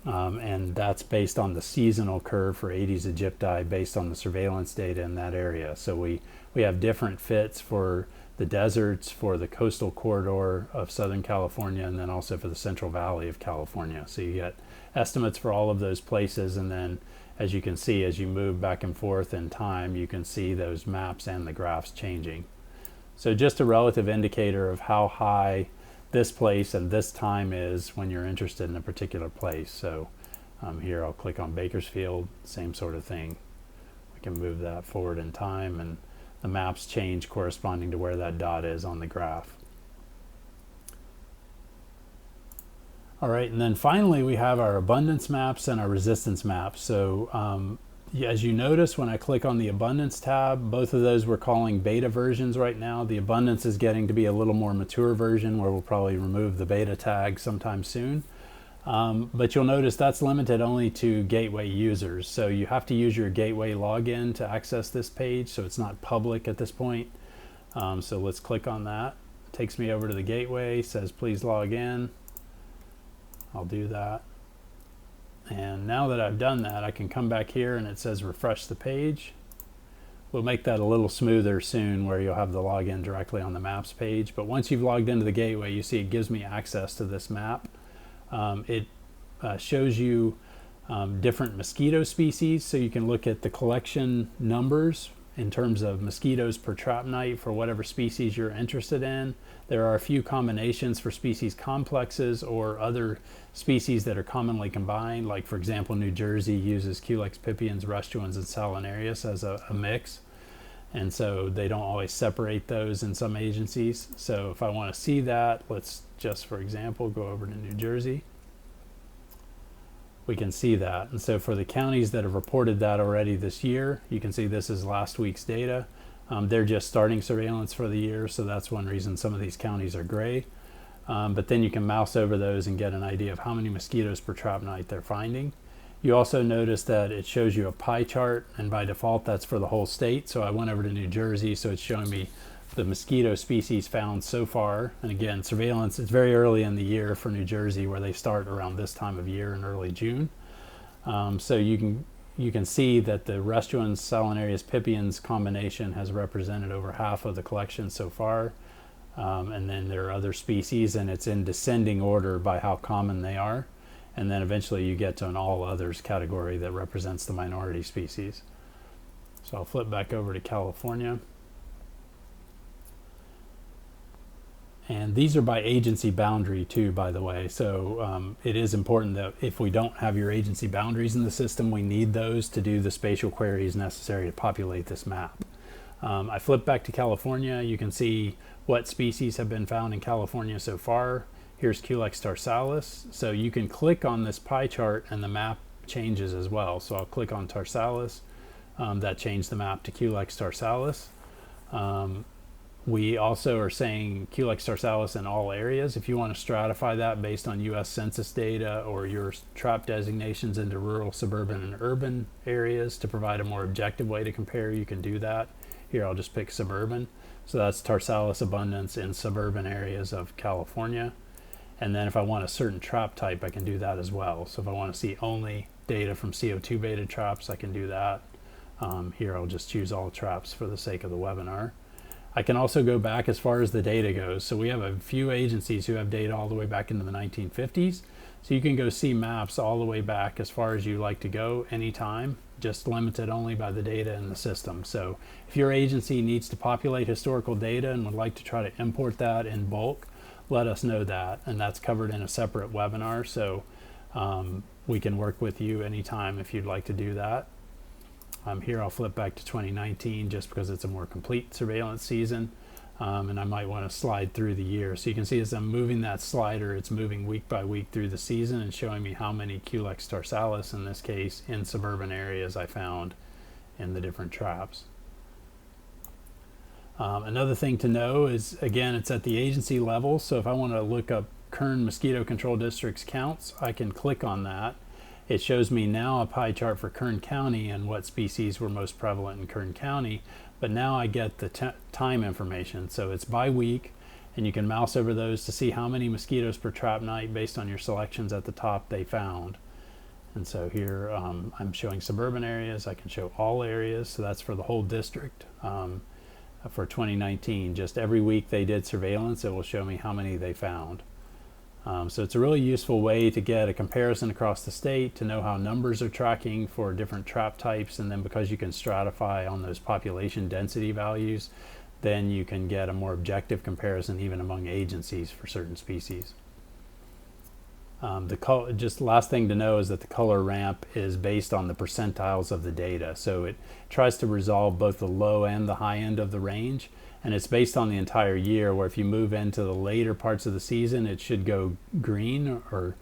And that's based on the seasonal curve for Aedes aegypti based on the surveillance data in that area. So we have different fits for the deserts, for the coastal corridor of Southern California, and then also for the Central Valley of California. So you get estimates for all of those places, and then as you can see, as you move back and forth in time, you can see those maps and the graphs changing. So just a relative indicator of how high this place and this time is when you're interested in a particular place. So here I'll click on Bakersfield, same sort of thing. We can move that forward in time, and the maps change corresponding to where that dot is on the graph. All right, and then finally we have our abundance maps and our resistance maps. So as you notice, when I click on the abundance tab, both of those we're calling beta versions right now. The abundance is getting to be a little more mature version where we'll probably remove the beta tag sometime soon. But you'll notice that's limited only to gateway users. So you have to use your gateway login to access this page, so it's not public at this point. So let's click on that. It takes me over to the gateway, says please log in. I'll do that. And now that I've done that, I can come back here and it says refresh the page. We'll make that a little smoother soon where you'll have the login directly on the maps page. But once you've logged into the gateway, you see it gives me access to this map. It shows you different mosquito species, so you can look at the collection numbers in terms of mosquitoes per trap night for whatever species you're interested in. There are a few combinations for species complexes or other species that are commonly combined, like for example New Jersey uses Culex pipiens, Rustuans, and Salinarius as a mix, and so they don't always separate those in some agencies. So if I want to see that, let's just for example go over to New Jersey. We can see that, and so for the counties that have reported that already this year, you can see this is last week's data. They're just starting surveillance for the year, so that's one reason some of these counties are gray. But then you can mouse over those and get an idea of how many mosquitoes per trap night they're finding. You also notice that it shows you a pie chart, and by default that's for the whole state. So I went over to New Jersey, so it's showing me the mosquito species found so far. And again, surveillance, it's very early in the year for New Jersey, where they start around this time of year in early June. So you can see that the Rustuans, Salinarius, pipiens combination has represented over half of the collection so far. And then there are other species, and it's in descending order by how common they are. And then eventually you get to an all others category that represents the minority species. So I'll flip back over to California. And these are by agency boundary too, by the way. So it is important that if we don't have your agency boundaries in the system, we need those to do the spatial queries necessary to populate this map. I flip back to California. You can see what species have been found in California so far. Here's Culex Star Salas. So you can click on this pie chart and the map changes as well. So I'll click on Star Salas. That changed the map to Culex Star Salas. We also are saying Culex Star Salas in all areas. If you want to stratify that based on US Census data or your trap designations into rural, suburban, and urban areas to provide a more objective way to compare, you can do that. Here I'll just pick suburban. So that's Tarsalis abundance in suburban areas of California. And then if I want a certain trap type, I can do that as well. So if I want to see only data from CO2 beta traps, I can do that. Here I'll just choose all traps for the sake of the webinar. I can also go back as far as the data goes. So we have a few agencies who have data all the way back into the 1950s. So you can go see maps all the way back as far as you like to go anytime, just limited only by the data in the system. So if your agency needs to populate historical data and would like to try to import that in bulk, let us know that. And that's covered in a separate webinar. So we can work with you anytime if you'd like to do that. Here I'll flip back to 2019 just because it's a more complete surveillance season, and I might want to slide through the year. So you can see as I'm moving that slider, it's moving week by week through the season and showing me how many Culex tarsalis, in this case, in suburban areas I found in the different traps. Another thing to know is, again, it's at the agency level. So if I want to look up Kern Mosquito Control Districts counts, I can click on that. It shows me now a pie chart for Kern County and what species were most prevalent in Kern County, but now I get the time information. So it's by week, and you can mouse over those to see how many mosquitoes per trap night based on your selections at the top they found. And so here I'm showing suburban areas. I can show all areas, so that's for the whole district. For 2019, just every week they did surveillance, it will show me how many they found. So it's a really useful way to get a comparison across the state, to know how numbers are tracking for different trap types, and then because you can stratify on those population density values, then you can get a more objective comparison even among agencies for certain species. Just last thing to know is that the color ramp is based on the percentiles of the data. So it tries to resolve both the low and the high end of the range, and it's based on the entire year, where if you move into the later parts of the season, it should go green, or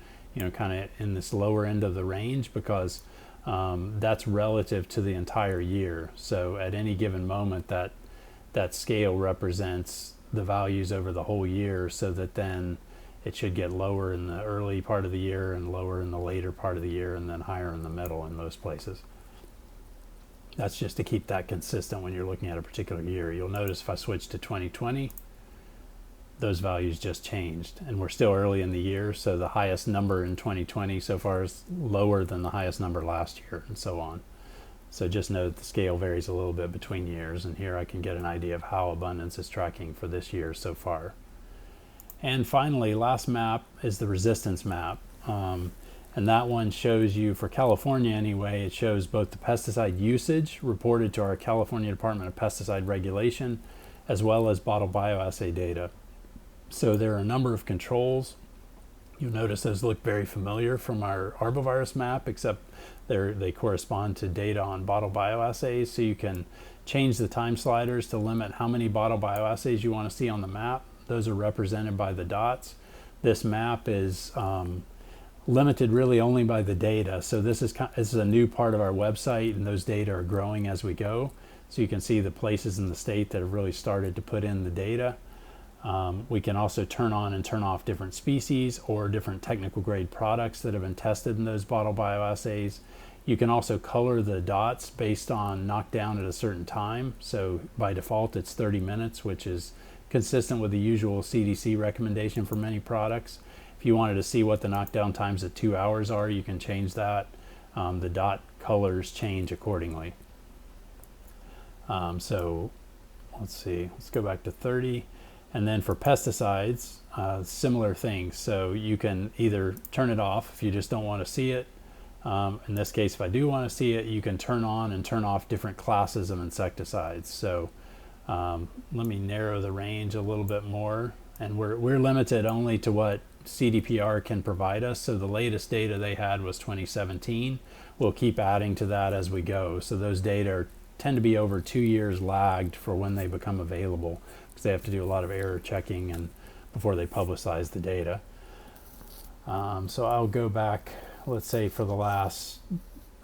kind of in this lower end of the range, because that's relative to the entire year. So at any given moment, that scale represents the values over the whole year, so that then it should get lower in the early part of the year and lower in the later part of the year, and then higher in the middle in most places. That's just to keep that consistent when you're looking at a particular year. You'll notice if I switch to 2020, those values just changed, and we're still early in the year, so the highest number in 2020 so far is lower than the highest number last year, and so on. So just know that the scale varies a little bit between years, and here I can get an idea of how abundance is tracking for this year so far. And finally, last map is the resistance map. And that one shows you, for California anyway, it shows both the pesticide usage reported to our California Department of Pesticide Regulation, as well as bottle bioassay data. So there are a number of controls. You'll notice those look very familiar from our arbovirus map, except they correspond to data on bottle bioassays. So you can change the time sliders to limit how many bottle bioassays you want to see on the map. Those are represented by the dots. This map is limited really only by the data. So this is a new part of our website, and those data are growing as we go. So you can see the places in the state that have really started to put in the data. We can also turn on and turn off different species or different technical grade products that have been tested in those bottle bioassays. You can also color the dots based on knockdown at a certain time. So by default it's 30 minutes, which is consistent with the usual CDC recommendation for many products. If you wanted to see what the knockdown times at 2 hours are, you can change that. The dot colors change accordingly. So let's see, let's go back to 30. And then for pesticides, similar things. So you can either turn it off if you just don't want to see it. In this case, if I do want to see it, you can turn on and turn off different classes of insecticides. So let me narrow the range a little bit more, and we're limited only to what CDPR can provide us. So the latest data they had was 2017. We'll keep adding to that as we go. So those data tend to be over 2 years lagged for when they become available, because they have to do a lot of error checking and before they publicize the data. So I'll go back, let's say for the last,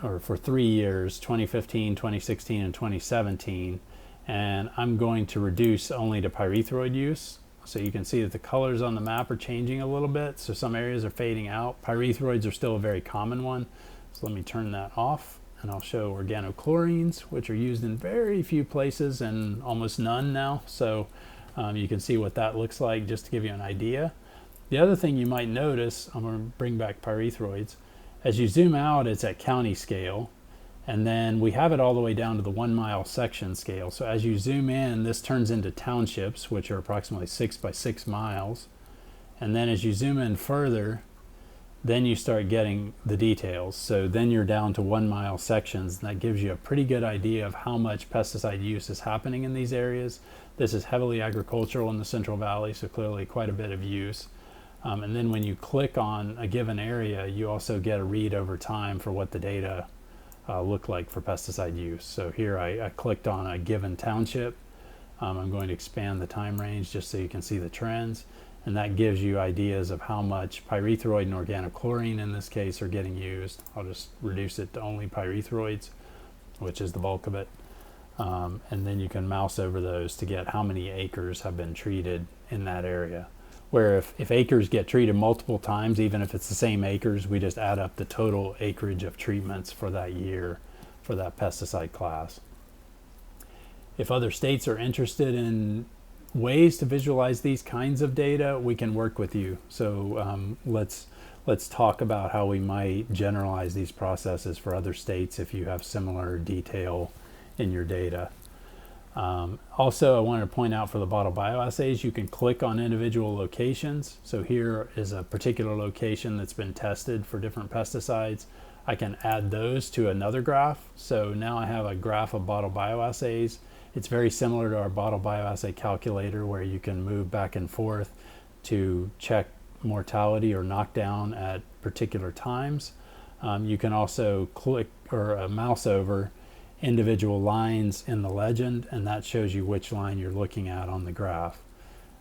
or for 3 years, 2015, 2016, and 2017. And I'm going to reduce only to pyrethroid use. So you can see that the colors on the map are changing a little bit. So some areas are fading out. Pyrethroids are still a very common one. So let me turn that off, and I'll show organochlorines, which are used in very few places and almost none now. So you can see what that looks like, just to give you an idea. The other thing you might notice, I'm going to bring back pyrethroids. As you zoom out, it's at county scale. And then we have it all the way down to the 1 mile section scale. So as you zoom in, this turns into townships, which are approximately 6 by 6 miles. And then as you zoom in further, then you start getting the details. So then you're down to 1 mile sections, and that gives you a pretty good idea of how much pesticide use is happening in these areas. This is heavily agricultural in the Central Valley, so clearly quite a bit of use. And then when you click on a given area, you also get a read over time for what the data look like for pesticide use. So here I clicked on a given township. I'm going to expand the time range just so you can see the trends, and that gives you ideas of how much pyrethroid and organochlorine in this case are getting used. I'll just reduce it to only pyrethroids, which is the bulk of it. And then you can mouse over those to get how many acres have been treated in that area. Where if acres get treated multiple times, even if it's the same acres, we just add up the total acreage of treatments for that year for that pesticide class. If other states are interested in ways to visualize these kinds of data, we can work with you. So let's talk about how we might generalize these processes for other states if you have similar detail in your data. Also, I wanted to point out for the bottle bioassays, you can click on individual locations. So here is a particular location that's been tested for different pesticides. I can add those to another graph. So now I have a graph of bottle bioassays. It's very similar to our bottle bioassay calculator, where you can move back and forth to check mortality or knockdown at particular times. You can also click or mouse over individual lines in the legend, and that shows you which line you're looking at on the graph.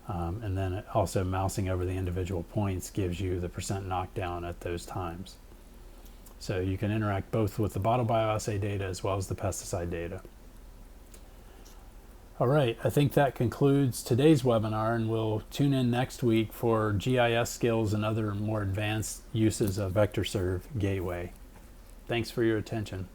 And then also mousing over the individual points gives you the percent knockdown at those times. So you can interact both with the bottle bioassay data as well as the pesticide data. All right, I think that concludes today's webinar, and we'll tune in next week for GIS skills and other more advanced uses of VectorSurv Gateway. Thanks for your attention.